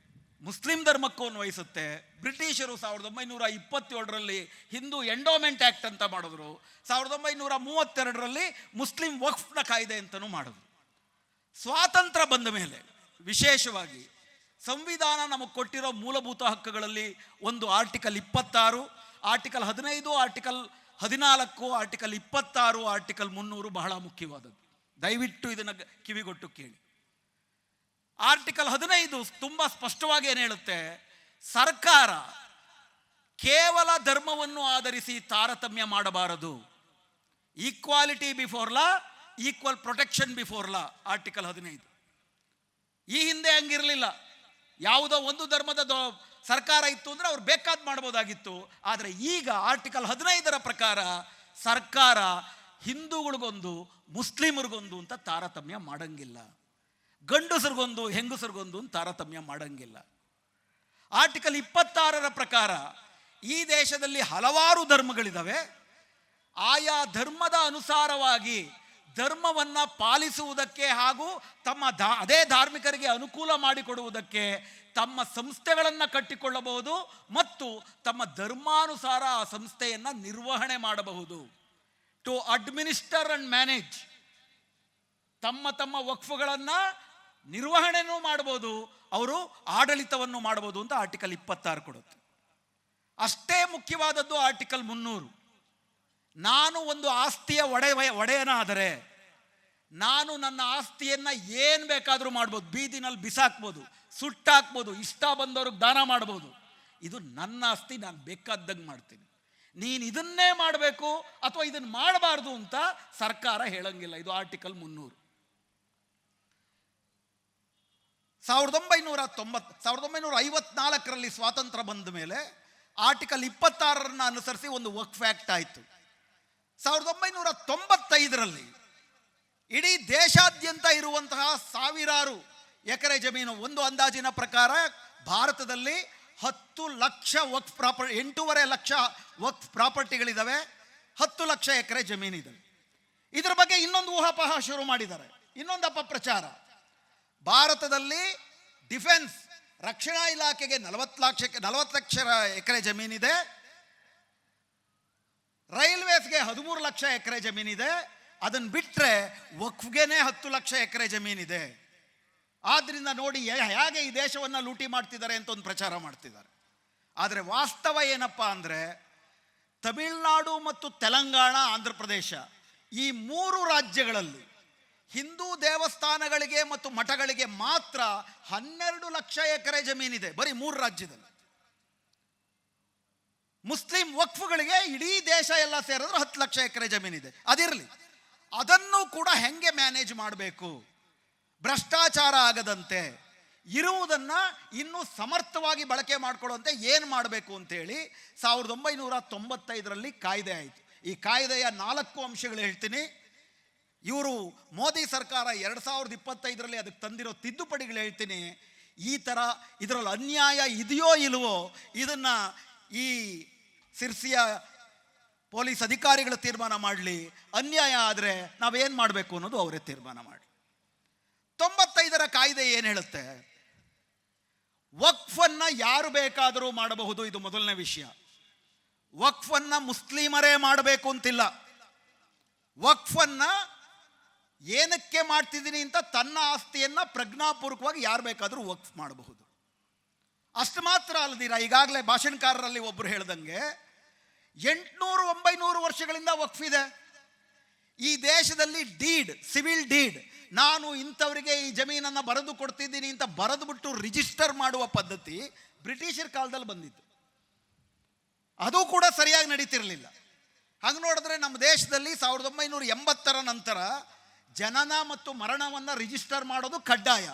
ಮುಸ್ಲಿಂ ಧರ್ಮಕ್ಕೂ ಅನ್ವಯಿಸುತ್ತೆ. ಬ್ರಿಟಿಷರು 1927ರಲ್ಲಿ ಹಿಂದೂ ಎಂಡೋಮೆಂಟ್ ಆ್ಯಕ್ಟ್ ಅಂತ ಮಾಡಿದ್ರು, 1932ರಲ್ಲಿ ಮುಸ್ಲಿಂ ವಕ್ಫ್ನ ಕಾಯ್ದೆ ಅಂತಲೂ ಮಾಡಿದ್ರು. ಸ್ವಾತಂತ್ರ್ಯ ಬಂದ ಮೇಲೆ ವಿಶೇಷವಾಗಿ ಸಂವಿಧಾನ ನಮಗೆ ಕೊಟ್ಟಿರೋ ಮೂಲಭೂತ ಹಕ್ಕುಗಳಲ್ಲಿ ಒಂದು article 26, article 15, article 14, article 26, article 300 ಬಹಳ ಮುಖ್ಯವಾದದ್ದು. ದಯವಿಟ್ಟು ಇದನ್ನು ಕಿವಿಗೊಟ್ಟು ಕೇಳಿ. ಆರ್ಟಿಕಲ್ 15 ತುಂಬ ಸ್ಪಷ್ಟವಾಗಿ ಏನು ಹೇಳುತ್ತೆ? ಸರ್ಕಾರ ಕೇವಲ ಧರ್ಮವನ್ನು ಆಧರಿಸಿ ತಾರತಮ್ಯ ಮಾಡಬಾರದು. Equality before law, equal protection before law, article 15. ಈ ಹಿಂದೆ ಹಂಗಿರಲಿಲ್ಲ. ಯಾವುದೋ ಒಂದು ಧರ್ಮದ ಸರ್ಕಾರ ಇತ್ತು ಅಂದರೆ ಅವ್ರು ಬೇಕಾದ ಮಾಡ್ಬೋದಾಗಿತ್ತು. ಆದರೆ ಈಗ ಆರ್ಟಿಕಲ್ 15ರ ಪ್ರಕಾರ ಸರ್ಕಾರ ಹಿಂದೂಗಳಿಗೊಂದು ಮುಸ್ಲಿಮರಿಗೊಂದು ಅಂತ ತಾರತಮ್ಯ ಮಾಡಂಗಿಲ್ಲ, ಗಂಡಸರಿಗೊಂದು ಹೆಂಗಸರಿಗೊಂದು ಅಂತ ತಾರತಮ್ಯ ಮಾಡಂಗಿಲ್ಲ. ಆರ್ಟಿಕಲ್ 26ರ ಪ್ರಕಾರ ಈ ದೇಶದಲ್ಲಿ ಹಲವಾರು ಧರ್ಮಗಳಿದ್ದಾವೆ. ಆಯಾ ಧರ್ಮದ ಅನುಸಾರವಾಗಿ ಧರ್ಮವನ್ನು ಪಾಲಿಸುವುದಕ್ಕೆ ಹಾಗೂ ತಮ್ಮ ಅದೇ ಧಾರ್ಮಿಕರಿಗೆ ಅನುಕೂಲ ಮಾಡಿಕೊಡುವುದಕ್ಕೆ ತಮ್ಮ ಸಂಸ್ಥೆಗಳನ್ನು ಕಟ್ಟಿಕೊಳ್ಳಬಹುದು ಮತ್ತು ತಮ್ಮ ಧರ್ಮಾನುಸಾರ ಆ ಸಂಸ್ಥೆಯನ್ನು ನಿರ್ವಹಣೆ ಮಾಡಬಹುದು. ಟು ಅಡ್ಮಿನಿಸ್ಟರ್ ಅಂಡ್ ಮ್ಯಾನೇಜ್, ತಮ್ಮ ವಕ್ಫುಗಳನ್ನು ನಿರ್ವಹಣೆನೂ ಮಾಡ್ಬೋದು, ಅವರು ಆಡಳಿತವನ್ನು ಮಾಡ್ಬೋದು ಅಂತ ಆರ್ಟಿಕಲ್ 26 ಕೊಡುತ್ತೆ. ಅಷ್ಟೇ ಮುಖ್ಯವಾದದ್ದು ಆರ್ಟಿಕಲ್ 300. ನಾನು ಒಂದು ಆಸ್ತಿಯ ಒಡೆಯನಾದರೆ ನಾನು ನನ್ನ ಆಸ್ತಿಯನ್ನು ಏನು ಬೇಕಾದರೂ ಮಾಡ್ಬೋದು, ಬೀದಿನಲ್ಲಿ ಬಿಸಾಕ್ಬೋದು, ಸುಟ್ಟಾಕ್ಬೋದು, ಇಷ್ಟ ಬಂದವ್ರಿಗೆ ದಾನ ಮಾಡ್ಬೋದು. ಇದು ನನ್ನ ಆಸ್ತಿ, ನಾನು ಬೇಕಾದಂಗೆ ಮಾಡ್ತೀನಿ. ನೀನು ಇದನ್ನೇ ಮಾಡಬೇಕು ಅಥವಾ ಇದನ್ನು ಮಾಡಬಾರ್ದು ಅಂತ ಸರ್ಕಾರ ಹೇಳಂಗಿಲ್ಲ. ಇದು ಆರ್ಟಿಕಲ್ 300. 1954ರಲ್ಲಿ ಸ್ವಾತಂತ್ರ್ಯ ಬಂದ ಮೇಲೆ ಆರ್ಟಿಕಲ್ 26ರನ್ನು ಅನುಸರಿಸಿ ಒಂದು ವಕ್ಫ್ ಆ್ಯಕ್ಟ್ ಆಯಿತು. 1995ರಲ್ಲಿ ಇಡೀ ದೇಶಾದ್ಯಂತ ಇರುವಂತಹ ಸಾವಿರಾರು ಎಕರೆ ಜಮೀನು, ಒಂದು ಅಂದಾಜಿನ ಪ್ರಕಾರ ಭಾರತದಲ್ಲಿ 10 ಲಕ್ಷ ವಕ್ಫ್ ಪ್ರಾಪರ್ಟಿ, 8.5 ಲಕ್ಷ ವಕ್ಫ್ ಪ್ರಾಪರ್ಟಿಗಳಿದ್ದಾವೆ, 10 ಲಕ್ಷ ಎಕರೆ ಜಮೀನಿದೆ. ಇದರ ಬಗ್ಗೆ ಇನ್ನೊಂದು ಊಹಾಪೋಹ ಶುರು ಮಾಡಿದ್ದಾರೆ, ಇನ್ನೊಂದು ಅಪಪ್ರಚಾರ. ಭಾರತದಲ್ಲಿ ಡಿಫೆನ್ಸ್ ರಕ್ಷಣಾ ಇಲಾಖೆಗೆ 40 ಲಕ್ಷ ಎಕರೆ ಜಮೀನಿದೆ, ರೈಲ್ವೇಸ್ಗೆ 13 ಲಕ್ಷ ಎಕರೆ ಜಮೀನಿದೆ, ಅದನ್ನು ಬಿಟ್ಟರೆ ವಕ್ಫ್ಗೆನೇ 10 ಲಕ್ಷ ಎಕರೆ ಜಮೀನಿದೆ. ಆದ್ದರಿಂದ ನೋಡಿ ಹೇಗೆ ಈ ದೇಶವನ್ನು ಲೂಟಿ ಮಾಡ್ತಿದ್ದಾರೆ ಅಂತ ಒಂದು ಪ್ರಚಾರ ಮಾಡ್ತಿದ್ದಾರೆ. ಆದರೆ ವಾಸ್ತವ ಏನಪ್ಪ ಅಂದರೆ ತಮಿಳುನಾಡು ಮತ್ತು ತೆಲಂಗಾಣ, ಆಂಧ್ರ ಪ್ರದೇಶ ಈ 3 ರಾಜ್ಯಗಳಲ್ಲಿ ಹಿಂದೂ ದೇವಸ್ಥಾನಗಳಿಗೆ ಮತ್ತು ಮಠಗಳಿಗೆ ಮಾತ್ರ 12 ಲಕ್ಷ ಎಕರೆ ಜಮೀನಿದೆ, ಬರೀ 3 ರಾಜ್ಯದಲ್ಲಿ. ಮುಸ್ಲಿಂ ವಕ್ಫುಗಳಿಗೆ ಇಡೀ ದೇಶ ಎಲ್ಲ ಸೇರಿದ್ರೆ 10 ಲಕ್ಷ ಎಕರೆ ಜಮೀನಿದೆ. ಅದಿರಲಿ, ಅದನ್ನು ಕೂಡ ಹೆಂಗೆ ಮ್ಯಾನೇಜ್ ಮಾಡಬೇಕು, ಭ್ರಷ್ಟಾಚಾರ ಆಗದಂತೆ ಇರುವುದನ್ನು ಇನ್ನೂ ಸಮರ್ಥವಾಗಿ ಬಳಕೆ ಮಾಡಿಕೊಳ್ಳುವಂತೆ ಏನು ಮಾಡಬೇಕು ಅಂತೇಳಿ 1995ರಲ್ಲಿ ಕಾಯ್ದೆ ಆಯಿತು. ಈ ಕಾಯ್ದೆಯ 4 ಅಂಶಗಳು ಹೇಳ್ತೀನಿ. ಇವರು ಮೋದಿ ಸರ್ಕಾರ 2025ರಲ್ಲಿ ಅದಕ್ಕೆ ತಂದಿರೋ ತಿದ್ದುಪಡಿಗಳು ಹೇಳ್ತೀನಿ. ಈ ಥರ ಇದರಲ್ಲಿ ಅನ್ಯಾಯ ಇದೆಯೋ ಇಲ್ವೋ ಇದನ್ನು ಈ ಸಿರ್ಸಿಯ ಪೊಲೀಸ್ ಅಧಿಕಾರಿಗಳು ತೀರ್ಮಾನ ಮಾಡಲಿ. ಅನ್ಯಾಯ ಆದರೆ ನಾವೇನು ಮಾಡಬೇಕು ಅನ್ನೋದು ಅವರೇ ತೀರ್ಮಾನ ಮಾಡಿ. 95ರ ಕಾಯ್ದೆ ಏನು ಹೇಳುತ್ತೆ? ವಕ್ಫನ್ನು ಯಾರು ಬೇಕಾದರೂ ಮಾಡಬಹುದು, ಇದು ಮೊದಲನೇ ವಿಷಯ. ವಕ್ಫನ್ನು ಮುಸ್ಲಿಮರೇ ಮಾಡಬೇಕು ಅಂತಿಲ್ಲ. ವಕ್ಫನ್ನು ಏನಕ್ಕೆ ಮಾಡ್ತಿದ್ದೀನಿ ಅಂತ ತನ್ನ ಆಸ್ತಿಯನ್ನು ಪ್ರಜ್ಞಾಪೂರ್ವಕವಾಗಿ ಯಾರು ಬೇಕಾದರೂ ವಕ್ಫ್ ಮಾಡಬಹುದು. ಅಷ್ಟು ಮಾತ್ರ ಅಲ್ಲದಿರ, ಈಗಾಗಲೇ ಭಾಷಣಕಾರರಲ್ಲಿ ಒಬ್ಬರು ಹೇಳ್ದಂಗೆ 800-900 ವರ್ಷಗಳಿಂದ ವಕ್ಫ್ ಇದೆ. ಈ ದೇಶದಲ್ಲಿ ಡೀಡ್, ಸಿವಿಲ್ ಡೀಡ್, ನಾನು ಇಂಥವರಿಗೆ ಈ ಜಮೀನನ್ನು ಬರೆದು ಕೊಡ್ತಿದ್ದೀನಿ ಅಂತ ಬರೆದು ಬಿಟ್ಟು ರಿಜಿಸ್ಟರ್ ಮಾಡುವ ಪದ್ಧತಿ ಬ್ರಿಟಿಷರ ಕಾಲದಲ್ಲಿ ಬಂದಿತ್ತು. ಅದು ಕೂಡ ಸರಿಯಾಗಿ ನಡೀತಿರಲಿಲ್ಲ. ಹಂಗೆ ನೋಡಿದ್ರೆ ನಮ್ಮ ದೇಶದಲ್ಲಿ 1980 ನಂತರ ಜನನ ಮತ್ತು ಮರಣವನ್ನು ರಿಜಿಸ್ಟರ್ ಮಾಡೋದು ಕಡ್ಡಾಯ.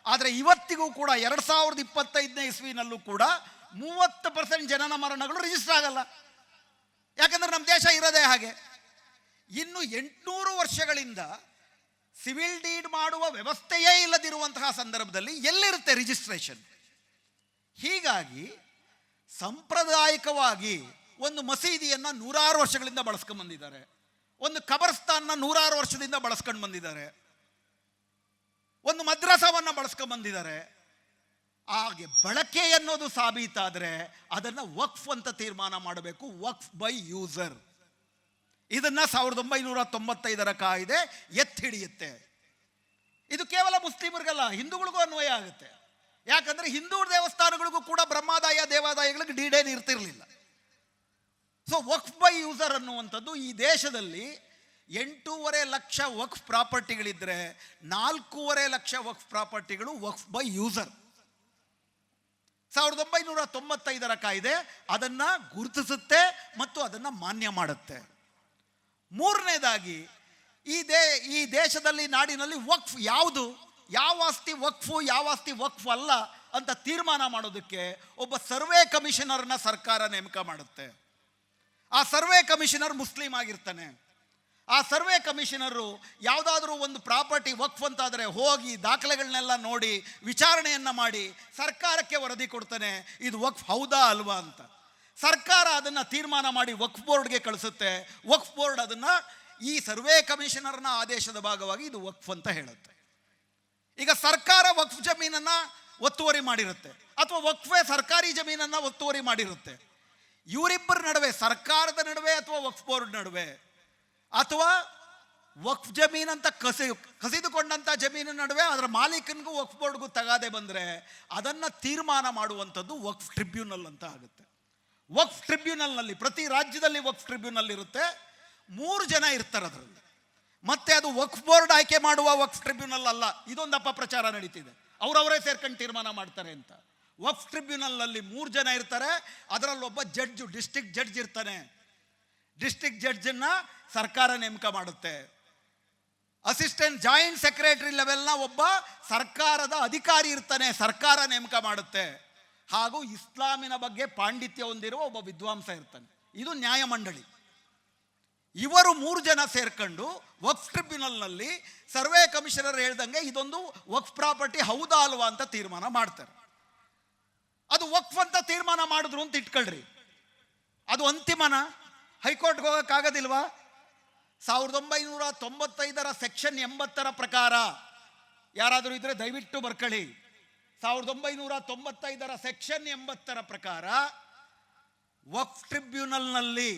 ಆದರೆ ಇವತ್ತಿಗೂ ಕೂಡ 2025ನೇ ಇಸ್ವಿನಲ್ಲೂ ಕೂಡ 30% ಜನನ ಮರಣಗಳು ರಿಜಿಸ್ಟರ್ ಆಗಲ್ಲ. ಯಾಕಂದ್ರೆ ನಮ್ಮ ದೇಶ ಇರೋದೇ ಹಾಗೆ. ಇನ್ನು 800 ವರ್ಷಗಳಿಂದ ಸಿವಿಲ್ ಡೀಡ್ ಮಾಡುವ ವ್ಯವಸ್ಥೆಯೇ ಇಲ್ಲದಿರುವಂತಹ ಸಂದರ್ಭದಲ್ಲಿ ಎಲ್ಲಿರುತ್ತೆ ರಿಜಿಸ್ಟ್ರೇಷನ್? ಹೀಗಾಗಿ ಸಾಂಪ್ರದಾಯಿಕವಾಗಿ ಒಂದು ಮಸೀದಿಯನ್ನು 100 ವರ್ಷಗಳಿಂದ ಬಳಸ್ಕೊಂಡು ಬಂದಿದ್ದಾರೆ, ಒಂದು ಕಬರ್ಸ್ತಾನ್ನ 100 ವರ್ಷದಿಂದ ಬಳಸ್ಕೊಂಡು ಬಂದಿದ್ದಾರೆ, ಒಂದು ಮದ್ರಸವನ್ನು ಬಳಸ್ಕೊಂಡು ಬಂದಿದ್ದಾರೆ. ಹಾಗೆ ಬಳಕೆ ಅನ್ನೋದು ಸಾಬೀತಾದರೆ ಅದನ್ನು ವಕ್ಫ್ ಅಂತ ತೀರ್ಮಾನ ಮಾಡಬೇಕು, ವಕ್ಫ್ ಬೈ ಯೂಸರ್. ಇದನ್ನು 1995 ಕಾಯ್ದೆ ಎತ್ತಿ ಹಿಡಿಯುತ್ತೆ. ಇದು ಕೇವಲ ಮುಸ್ಲಿಮರಿಗಲ್ಲ, ಹಿಂದೂಗಳಿಗೂ ಅನ್ವಯ ಆಗುತ್ತೆ. ಯಾಕಂದ್ರೆ ಹಿಂದೂ ದೇವಸ್ಥಾನಗಳಿಗೂ ಕೂಡ ಬ್ರಹ್ಮಾದಾಯ ದೇವಾದಾಯಗಳಿಗೆ ಡೀಡೇನ್ ಇರ್ತಿರಲಿಲ್ಲ. ಸೊ ವಕ್ಫ್ ಬೈ ಯೂಸರ್ ಅನ್ನುವಂಥದ್ದು ಈ ದೇಶದಲ್ಲಿ 8.5 ಲಕ್ಷ ವಕ್ಫ್ ಪ್ರಾಪರ್ಟಿಗಳಿದ್ದರೆ 4.5 ಲಕ್ಷ ವಕ್ಫ್ ಪ್ರಾಪರ್ಟಿಗಳು ವಕ್ಫ್ ಬೈ ಯೂಸರ್. 1995 ಕಾಯ್ದೆ ಅದನ್ನು ಗುರುತಿಸುತ್ತೆ ಮತ್ತು ಅದನ್ನು ಮಾನ್ಯ ಮಾಡುತ್ತೆ. ಮೂರನೇದಾಗಿ ಈ ದೇಶದಲ್ಲಿ ನಾಡಿನಲ್ಲಿ ವಕ್ಫ್ ಯಾವುದು, ಯಾವ ಆಸ್ತಿ ವಕ್ಫು, ಯಾವ ಆಸ್ತಿ ವಕ್ಫ್ ಅಲ್ಲ ಅಂತ ತೀರ್ಮಾನ ಮಾಡೋದಕ್ಕೆ ಒಬ್ಬ ಸರ್ವೆ ಕಮಿಷನರ್ನ ಸರ್ಕಾರ ನೇಮಕ ಮಾಡುತ್ತೆ. ಆ ಸರ್ವೆ ಕಮಿಷನರ್ ಮುಸ್ಲಿಂ ಆಗಿರ್ತಾನೆ. ಆ ಸರ್ವೆ ಕಮಿಷನರು ಯಾವುದಾದ್ರೂ ಒಂದು ಪ್ರಾಪರ್ಟಿ ವಕ್ಫ್ ಅಂತಾದರೆ ಹೋಗಿ ದಾಖಲೆಗಳನ್ನೆಲ್ಲ ನೋಡಿ ವಿಚಾರಣೆಯನ್ನು ಮಾಡಿ ಸರ್ಕಾರಕ್ಕೆ ವರದಿ ಕೊಡ್ತಾನೆ, ಇದು ವಕ್ಫ್ ಹೌದಾ ಅಲ್ವಾ ಅಂತ. ಸರ್ಕಾರ ಅದನ್ನು ತೀರ್ಮಾನ ಮಾಡಿ ವಕ್ಫ್ ಬೋರ್ಡ್ಗೆ ಕಳಿಸುತ್ತೆ. ವಕ್ಫ್ ಬೋರ್ಡ್ ಅದನ್ನು ಈ ಸರ್ವೆ ಕಮಿಷನರ್ನ ಆದೇಶದ ಭಾಗವಾಗಿ ಇದು ವಕ್ಫ್ ಅಂತ ಹೇಳುತ್ತೆ. ಈಗ ಸರ್ಕಾರ ವಕ್ಫ್ ಜಮೀನನ್ನು ಒತ್ತುವರಿ ಮಾಡಿರುತ್ತೆ ಅಥವಾ ವಕ್ಫೆ ಸರ್ಕಾರಿ ಜಮೀನನ್ನು ಒತ್ತುವರಿ ಮಾಡಿರುತ್ತೆ. ಇವರಿಬ್ಬರ ನಡುವೆ, ಸರ್ಕಾರದ ನಡುವೆ ಅಥವಾ ವಕ್ಫ್ ಬೋರ್ಡ್ ನಡುವೆ ಅಥವಾ ವಕ್ಫ್ ಜಮೀನಂತ ಕಸಿದುಕೊಂಡಂಥ ಜಮೀನಿನ ನಡುವೆ ಅದರ ಮಾಲೀಕನಿಗೂ ವಕ್ಫ್ ಬೋರ್ಡ್ಗೂ ತಗಾದೆ ಬಂದರೆ ಅದನ್ನು ತೀರ್ಮಾನ ಮಾಡುವಂಥದ್ದು ವಕ್ಫ್ ಟ್ರಿಬ್ಯುನಲ್ ಅಂತ ಆಗುತ್ತೆ. ವಕ್ಫ್ ಟ್ರಿಬ್ಯುನಲ್ನಲ್ಲಿ ಪ್ರತಿ ರಾಜ್ಯದಲ್ಲಿ ವಕ್ಫ್ ಟ್ರಿಬ್ಯುನಲ್ ಇರುತ್ತೆ. 3 ಜನ ಇರ್ತಾರೆ ಅದರಲ್ಲಿ. ಮತ್ತೆ ಅದು ವಕ್ಫ್ ಬೋರ್ಡ್ ಆಯ್ಕೆ ಮಾಡುವ ವಕ್ಫ್ ಟ್ರಿಬ್ಯುನಲ್ ಅಲ್ಲ. ಇದೊಂದು ಅಪಪ್ರಚಾರ ನಡೀತಿದೆ, ಅವರವರೇ ಸೇರ್ಕೊಂಡು ತೀರ್ಮಾನ ಮಾಡ್ತಾರೆ ಅಂತ. ವಕ್ಫ್ ಟ್ರಿಬ್ಯುನಲ್ನಲ್ಲಿ 3 ಜನ ಇರ್ತಾರೆ. ಅದರಲ್ಲೊಬ್ಬ ಜಡ್ಜು, ಡಿಸ್ಟ್ರಿಕ್ಟ್ ಜಡ್ಜ್ ಇರ್ತಾನೆ. ಡಿಸ್ಟ್ರಿಕ್ಟ್ ಜಡ್ಜನ್ನು ಸರ್ಕಾರ ನೇಮಕ ಮಾಡುತ್ತೆ. ಅಸಿಸ್ಟೆಂಟ್ ಜಾಯಿಂಟ್ ಸೆಕ್ರೆಟರಿ ಲೆವೆಲ್ನ ಒಬ್ಬ ಸರ್ಕಾರದ ಅಧಿಕಾರಿ ಇರ್ತಾನೆ, ಸರ್ಕಾರ ನೇಮಕ ಮಾಡುತ್ತೆ. ಹಾಗೂ ಇಸ್ಲಾಮಿನ ಬಗ್ಗೆ ಪಾಂಡಿತ್ಯ ಹೊಂದಿರುವ ಒಬ್ಬ ವಿದ್ವಾಂಸ ಇರ್ತಾನೆ. ಇದು ನ್ಯಾಯಮಂಡಳಿ. ಇವರು 3 ಜನ ಸೇರ್ಕೊಂಡು ವಕ್ಫ್ ಟ್ರಿಬ್ಯುನಲ್ನಲ್ಲಿ ಸರ್ವೆ ಕಮಿಷನರ್ ಹೇಳ್ದಂಗೆ ಇದೊಂದು ವಕ್ಫ್ ಪ್ರಾಪರ್ಟಿ ಹೌದಾ ಅಲ್ವಾ ಅಂತ ತೀರ್ಮಾನ ಮಾಡ್ತಾರೆ. ಅದು ವಕ್ಫ್ ಅಂತ ತೀರ್ಮಾನ ಮಾಡಿದ್ರು ಅಂತ ಇಟ್ಕೊಳ್ರಿ, ಅದು ಅಂತಿಮನ? ಹೈಕೋರ್ಟ್ಗೆ ಹೋಗೋಕ್ಕಾಗೋದಿಲ್ವಾ? 1995 ಸೆಕ್ಷನ್ 80 ಪ್ರಕಾರ ಯಾರಾದರೂ ಇದ್ರೆ ದಯವಿಟ್ಟು ಬರ್ಕೊಳ್ಳಿ. 1995 ಸೆಕ್ಷನ್ 80 ಪ್ರಕಾರ ವಕ್ಫ್ ಟ್ರಿಬ್ಯುನಲ್ನಲ್ಲಿ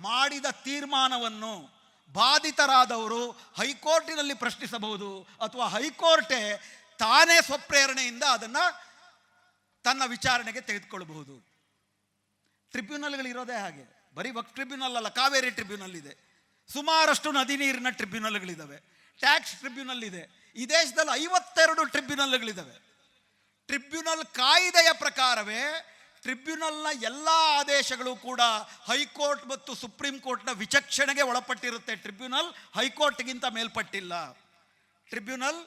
ಮಾಡಿದ ತೀರ್ಮಾನವನ್ನು ಬಾಧಿತರಾದವರು ಹೈಕೋರ್ಟಿನಲ್ಲಿ ಪ್ರಶ್ನಿಸಬಹುದು ಅಥವಾ ಹೈಕೋರ್ಟೇ ತಾನೇ ಸ್ವಪ್ರೇರಣೆಯಿಂದ ಅದನ್ನು ತನ್ನ ವಿಚಾರಣೆಗೆ ತೆಗೆದುಕೊಳ್ಳಬಹುದು. ಟ್ರಿಬ್ಯುನಲ್ಗಳಿರೋದೇ ಹಾಗೆ. ಬರೀ ವಕ್ಫ್ ಟ್ರಿಬ್ಯುನಲ್ ಅಲ್ಲ, ಕಾವೇರಿ ಟ್ರಿಬ್ಯುನಲ್ ಇದೆ, ಸುಮಾರಷ್ಟು ನದಿ ನೀರಿನ ಟ್ರಿಬ್ಯುನಲ್ಗಳಿದ್ದಾವೆ, ಟ್ಯಾಕ್ಸ್ ಟ್ರಿಬ್ಯುನಲ್ ಇದೆ. ಈ ದೇಶದಲ್ಲಿ 52 ಟ್ರಿಬ್ಯುನಲ್ಗಳಿದ್ದಾವೆ. ಟ್ರಿಬ್ಯುನಲ್ ಕಾಯ್ದೆಯ ಪ್ರಕಾರವೇ ಟ್ರಿಬ್ಯುನಲ್ನ ಎಲ್ಲ ಆದೇಶಗಳು ಕೂಡ ಹೈಕೋರ್ಟ್ ಮತ್ತು ಸುಪ್ರೀಂ ಕೋರ್ಟ್ನ ವಿಚಕ್ಷಣೆಗೆ ಒಳಪಟ್ಟಿರುತ್ತೆ. ಟ್ರಿಬ್ಯುನಲ್ ಹೈಕೋರ್ಟ್ಗಿಂತ ಮೇಲ್ಪಟ್ಟಿಲ್ಲ. ಟ್ರಿಬ್ಯುನಲ್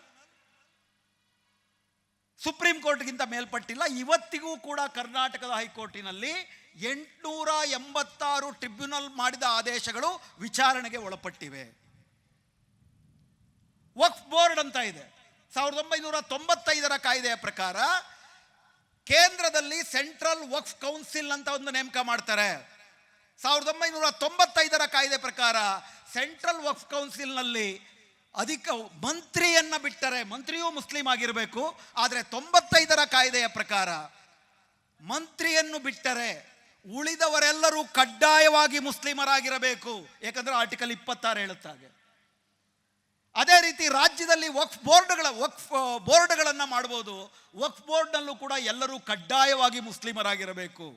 ಸುಪ್ರೀಂ ಕೋರ್ಟ್ಗಿಂತ ಮೇಲ್ಪಟ್ಟಿಲ್ಲ. ಇವತ್ತಿಗೂ ಕೂಡ ಕರ್ನಾಟಕದ ಹೈಕೋರ್ಟಿನಲ್ಲಿ 886 ಟ್ರಿಬ್ಯುನಲ್ ಮಾಡಿದ ಆದೇಶಗಳು ವಿಚಾರಣೆಗೆ ಒಳಪಟ್ಟಿವೆ. ವಕ್ಫ್ ಬೋರ್ಡ್ ಅಂತ ಇದೆ. 1995 ಕಾಯ್ದೆಯ ಪ್ರಕಾರ ಕೇಂದ್ರದಲ್ಲಿ ಸೆಂಟ್ರಲ್ ವಕ್ಫ್ ಕೌನ್ಸಿಲ್ ಅಂತ ಒಂದು ನೇಮಕ ಮಾಡ್ತಾರೆ. 1995 ಕಾಯ್ದೆ ಪ್ರಕಾರ ಸೆಂಟ್ರಲ್ ವಕ್ಫ್ ಕೌನ್ಸಿಲ್ನಲ್ಲಿ ಮಂತ್ರಿಯನ್ನ ಬಿಟ್ಟರೆ, ಮಂತ್ರಿಯೂ ಮುಸ್ಲಿಂ ಆಗಿರಬೇಕು. ಆದರೆ 95 ಕಾಯ್ದೆಯ ಪ್ರಕಾರ ಮಂತ್ರಿಯನ್ನು ಬಿಟ್ಟರೆ ಉಳಿದವರೆಲ್ಲರೂ ಕಡ್ಡಾಯವಾಗಿ ಮುಸ್ಲಿಮರಾಗಿರಬೇಕು. ಯಾಕಂದ್ರೆ ಆರ್ಟಿಕಲ್ 26 ಹೇಳುತ್ತಾಗೆ. ಅದೇ ರೀತಿ ರಾಜ್ಯದಲ್ಲಿ ವಕ್ಫ್ ಬೋರ್ಡ್ಗಳನ್ನು ಮಾಡ್ಬೋದು. ವಕ್ಫ್ ಬೋರ್ಡ್ನಲ್ಲೂ ಕೂಡ ಎಲ್ಲರೂ ಕಡ್ಡಾಯವಾಗಿ ಮುಸ್ಲಿಮರಾಗಿರಬೇಕು.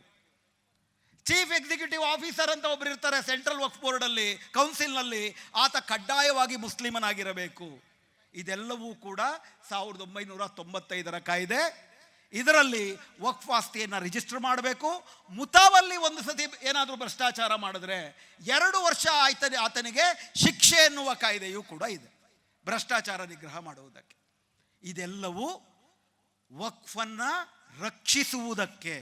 ಚೀಫ್ ಎಕ್ಸಿಕ್ಯೂಟಿವ್ ಆಫೀಸರ್ ಅಂತ ಒಬ್ಬರು ಇರ್ತಾರೆ ಸೆಂಟ್ರಲ್ ವಕ್ಫ್ ಬೋರ್ಡಲ್ಲಿ, ಕೌನ್ಸಿಲ್ನಲ್ಲಿ, ಆತ ಕಡ್ಡಾಯವಾಗಿ ಮುಸ್ಲಿಮನಾಗಿರಬೇಕು. ಇದೆಲ್ಲವೂ ಕೂಡ 1995ರ ಕಾಯ್ದೆ. ಇದರಲ್ಲಿ ವಕ್ಫ್ ಆಸ್ತಿಯನ್ನು ರಿಜಿಸ್ಟರ್ ಮಾಡಬೇಕು. ಮುತಾವಲ್ಲಿ ಒಂದು ಸತಿ ಏನಾದರೂ ಭ್ರಷ್ಟಾಚಾರ ಮಾಡಿದ್ರೆ 2 ವರ್ಷ ಆತನಿಗೆ ಶಿಕ್ಷೆ ಎನ್ನುವ ಕಾಯ್ದೆಯೂ ಕೂಡ ಇದೆ, ಭ್ರಷ್ಟಾಚಾರ ನಿಗ್ರಹ ಮಾಡುವುದಕ್ಕೆ. ಇದೆಲ್ಲವೂ ವಕ್ಫನ್ನು ರಕ್ಷಿಸುವುದಕ್ಕೆ,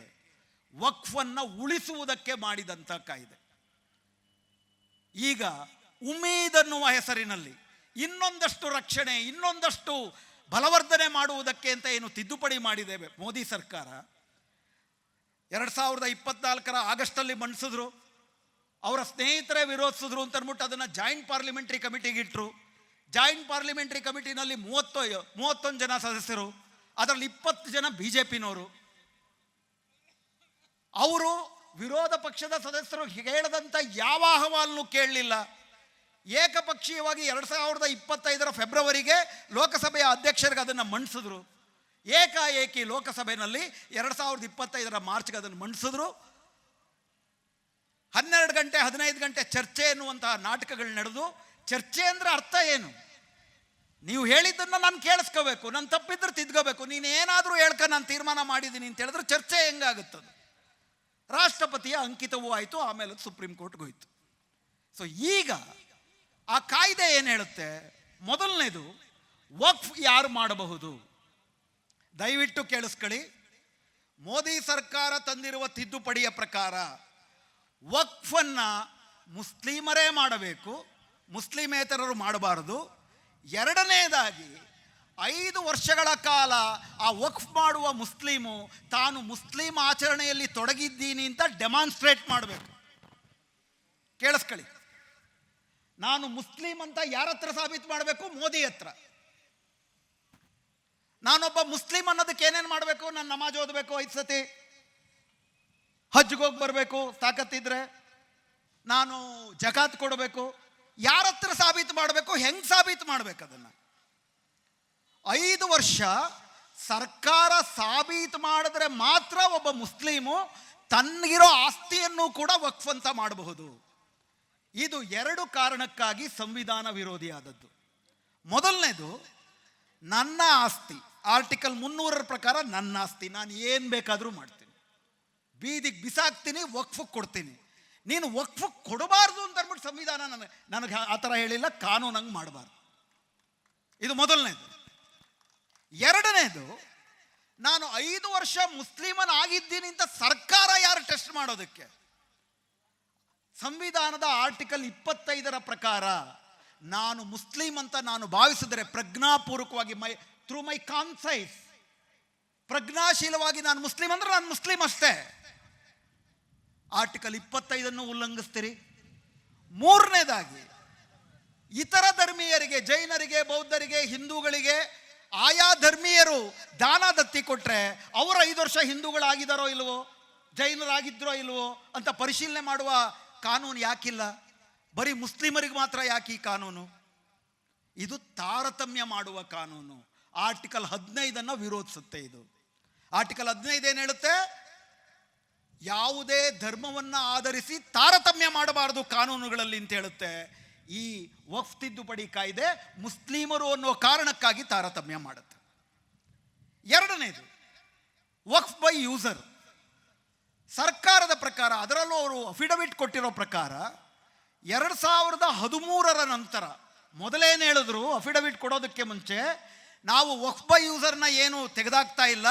ವಕ್ಫನ್ನು ಉಳಿಸುವುದಕ್ಕೆ ಮಾಡಿದಂಥ ಕಾಯ್ದೆ. ಈಗ ಉಮೀದ್ ಅನ್ನುವ ಹೆಸರಿನಲ್ಲಿ ಇನ್ನೊಂದಷ್ಟು ರಕ್ಷಣೆ, ಇನ್ನೊಂದಷ್ಟು ಬಲವರ್ಧನೆ ಮಾಡುವುದಕ್ಕೆ ಅಂತ ಏನು ತಿದ್ದುಪಡಿ ಮಾಡಿದ್ದೇವೆ ಮೋದಿ ಸರ್ಕಾರ, 2024ರ ಆಗಸ್ಟಲ್ಲಿ ಮಂಡಿಸಿದ್ರು. ಅವರ ಸ್ನೇಹಿತರೇ ವಿರೋಧಿಸಿದ್ರು ಅಂತ ಅಂದ್ಬಿಟ್ಟು ಅದನ್ನು ಜಾಯಿಂಟ್ ಪಾರ್ಲಿಮೆಂಟ್ರಿ ಕಮಿಟಿಗೆ ಇಟ್ಟರು. ಜಾಯಿಂಟ್ ಪಾರ್ಲಿಮೆಂಟ್ರಿ ಕಮಿಟಿನಲ್ಲಿ 31 ಜನ ಸದಸ್ಯರು, ಅದರಲ್ಲಿ 20 ಜನ BJPನವರು. ಅವರು ವಿರೋಧ ಪಕ್ಷದ ಸದಸ್ಯರು ಹೇಳದಂಥ ಯಾವ ಅಹವಾಲನ್ನು ಕೇಳಲಿಲ್ಲ. ಏಕಪಕ್ಷೀಯವಾಗಿ 2025ರ ಫೆಬ್ರವರಿಗೆ ಲೋಕಸಭೆಯ ಅಧ್ಯಕ್ಷರಿಗೆ ಅದನ್ನು ಮಂಡಿಸಿದ್ರು. ಏಕಾಏಕಿ ಲೋಕಸಭೆಯಲ್ಲಿ 2025ರ ಮಾರ್ಚ್ಗೆ ಅದನ್ನು ಮಂಡಿಸಿದ್ರು. 12 ಗಂಟೆ 15 ಗಂಟೆ ಚರ್ಚೆ ಎನ್ನುವಂತಹ ನಾಟಕಗಳು ನಡೆದು. ಚರ್ಚೆ ಅಂದರೆ ಅರ್ಥ ಏನು? ನೀವು ಹೇಳಿದ್ದನ್ನು ನಾನು ಕೇಳಿಸ್ಕೋಬೇಕು, ನಾನು ತಪ್ಪಿದ್ರೆ ತಿದ್ಕೋಬೇಕು. ನೀನೇನಾದರೂ ಹೇಳ್ಕ ನಾನು ತೀರ್ಮಾನ ಮಾಡಿದ್ದೀನಿ ಅಂತ ಹೇಳಿದ್ರೆ ಚರ್ಚೆ ಹೆಂಗಾಗುತ್ತದೆ? ರಾಷ್ಟ್ರಪತಿಯ ಅಂಕಿತವೂ ಆಯಿತು, ಆಮೇಲೆ ಸುಪ್ರೀಂ ಕೋರ್ಟ್ಗೆ ಹೋಯಿತು. ಸೊ ಈಗ ಆ ಕಾಯ್ದೆ ಏನು ಹೇಳುತ್ತೆ? ಮೊದಲನೇದು, ವಕ್ಫ್ ಯಾರು ಮಾಡಬಹುದು? ದಯವಿಟ್ಟು ಕೇಳಿಸ್ಕೊಳ್ಳಿ. ಮೋದಿ ಸರ್ಕಾರ ತಂದಿರುವ ತಿದ್ದುಪಡಿಯ ಪ್ರಕಾರ ವಕ್ಫನ್ನು ಮುಸ್ಲಿಮರೇ ಮಾಡಬೇಕು, ಮುಸ್ಲಿಮೇತರರು ಮಾಡಬಾರದು. ಎರಡನೇದಾಗಿ 5 ವರ್ಷಗಳ ಕಾಲ ಆ ವಕ್ಫ್ ಮಾಡುವ ಮುಸ್ಲಿಮು ತಾನು ಮುಸ್ಲಿಂ ಆಚರಣೆಯಲ್ಲಿ ತೊಡಗಿದ್ದೀನಿ ಅಂತ ಡೆಮಾನ್ಸ್ಟ್ರೇಟ್ ಮಾಡಬೇಕು. ಕೇಳಿಸ್ಕೊಳ್ಳಿ, ನಾನು ಮುಸ್ಲಿಂ ಅಂತ ಯಾರ ಹತ್ರ ಸಾಬೀತು ಮಾಡಬೇಕು? ಮೋದಿ ಹತ್ರ. ನಾನೊಬ್ಬ ಮುಸ್ಲಿಂ ಅನ್ನೋದಕ್ಕೆ ಏನೇನು ಮಾಡಬೇಕು? ನಾನು ನಮಾಜ್ ಓದಬೇಕು 5 ಸತಿ, ಹಜ್ಗೆ ಹೋಗಿ ಬರಬೇಕು ತಾಕತ್ತಿದ್ರೆ, ನಾನು ಜಕಾತ್ ಕೊಡಬೇಕು. ಯಾರ ಹತ್ರ ಸಾಬೀತು ಮಾಡಬೇಕು? ಹೆಂಗೆ ಸಾಬೀತು ಮಾಡಬೇಕು? ಅದನ್ನು 5 ವರ್ಷ ಸರ್ಕಾರ ಸಾಬೀತು ಮಾಡಿದ್ರೆ ಮಾತ್ರ ಒಬ್ಬ ಮುಸ್ಲಿಮು ತನ್ನಗಿರೋ ಆಸ್ತಿಯನ್ನು ಕೂಡ ವಕ್ಫ್ ಅಂತ ಮಾಡಬಹುದು. ಇದು 2 ಕಾರಣಕ್ಕಾಗಿ ಸಂವಿಧಾನ ವಿರೋಧಿಯಾದದ್ದು. ಮೊದಲನೇದು, ನನ್ನ ಆಸ್ತಿ, ಆರ್ಟಿಕಲ್ 300ರ ಪ್ರಕಾರ ನನ್ನ ಆಸ್ತಿ, ನಾನು ಏನು ಬೇಕಾದರೂ ಮಾಡ್ತೀನಿ, ಬೀದಿಗೆ ಬಿಸಾಕ್ತೀನಿ, ವಕ್ಫ್ ಕೊಡ್ತೀನಿ. ನೀನು ವಕ್ಫ್ ಕೊಡಬಾರ್ದು ಅಂತ ಅಂದ್ಬಿಟ್ಟು ಸಂವಿಧಾನ ನನಗೆ ಆ ಥರ ಹೇಳಿಲ್ಲ, ಕಾನೂನಂಗೆ ಮಾಡಬಾರ್ದು. ಇದು ಮೊದಲನೇದು. ಎರಡನೇದು, ನಾನು 5 ವರ್ಷ ಮುಸ್ಲಿಮನಾಗಿದ್ದೀನಿ ಅಂತ ಸರ್ಕಾರ ಯಾರು ಟೆಸ್ಟ್ ಮಾಡೋದಕ್ಕೆ? ಸಂವಿಧಾನದ ಆರ್ಟಿಕಲ್ 25ರ ಪ್ರಕಾರ ನಾನು ಮುಸ್ಲಿಂ ಅಂತ ನಾನು ಭಾವಿಸಿದರೆ ಪ್ರಜ್ಞಾಪೂರ್ವಕವಾಗಿ ಥ್ರೂ ಮೈ ಕಾನ್ಸೈಸ್, ಪ್ರಜ್ಞಾಶೀಲವಾಗಿ ನಾನು ಮುಸ್ಲಿಂ ಅಂದ್ರೆ ನಾನು ಮುಸ್ಲಿಂ ಅಷ್ಟೇ. ಆರ್ಟಿಕಲ್ 25ಅನ್ನು ಉಲ್ಲಂಘಿಸ್ತೀರಿ. ಮೂರನೇದಾಗಿ, ಇತರ ಧರ್ಮೀಯರಿಗೆ, ಜೈನರಿಗೆ, ಬೌದ್ಧರಿಗೆ, ಹಿಂದೂಗಳಿಗೆ ಆಯಾ ಧರ್ಮೀಯರು ದಾನ ದತ್ತಿ ಕೊಟ್ಟರೆ ಅವರು 5 ವರ್ಷ ಹಿಂದೂಗಳಾಗಿದ್ದಾರೋ ಇಲ್ವೋ, ಜೈನರಾಗಿದ್ದರೋ ಇಲ್ವೋ ಅಂತ ಪರಿಶೀಲನೆ ಮಾಡುವ ಕಾನೂನು ಯಾಕಿಲ್ಲ? ಬರೀ ಮುಸ್ಲಿಮರಿಗೆ ಮಾತ್ರ ಯಾಕೆ ಈ ಕಾನೂನು? ಇದು ತಾರತಮ್ಯ ಮಾಡುವ ಕಾನೂನು. ಆರ್ಟಿಕಲ್ 15ಅನ್ನು ವಿರೋಧಿಸುತ್ತೆ. ಇದು ಆರ್ಟಿಕಲ್ 15 ಏನು ಹೇಳುತ್ತೆ? ಯಾವುದೇ ಧರ್ಮವನ್ನು ಆಧರಿಸಿ ತಾರತಮ್ಯ ಮಾಡಬಾರದು ಕಾನೂನುಗಳಲ್ಲಿ ಅಂತ ಹೇಳುತ್ತೆ. ಈ ವಕ್ಫ್ ತಿದ್ದುಪಡಿ ಕಾಯ್ದೆ ಮುಸ್ಲಿಮರು ಅನ್ನುವ ಕಾರಣಕ್ಕಾಗಿ ತಾರತಮ್ಯ ಮಾಡುತ್ತೆ. ಎರಡನೇದು, ವಕ್ಫ್ ಬೈ ಯೂಸರ್. ಸರ್ಕಾರದ ಪ್ರಕಾರ, ಅದರಲ್ಲೂ ಅವರು ಅಫಿಡವಿಟ್ ಕೊಟ್ಟಿರೋ ಪ್ರಕಾರ 2013ರ ನಂತರ, ಮೊದಲೇನು ಹೇಳಿದ್ರು ಅಫಿಡವಿಟ್ ಕೊಡೋದಕ್ಕೆ ಮುಂಚೆ, ನಾವು ವಕ್ಫ್ ಬೈ ಯೂಸರ್ನ ಏನು ತೆಗೆದಾಕ್ತಾ ಇಲ್ಲ,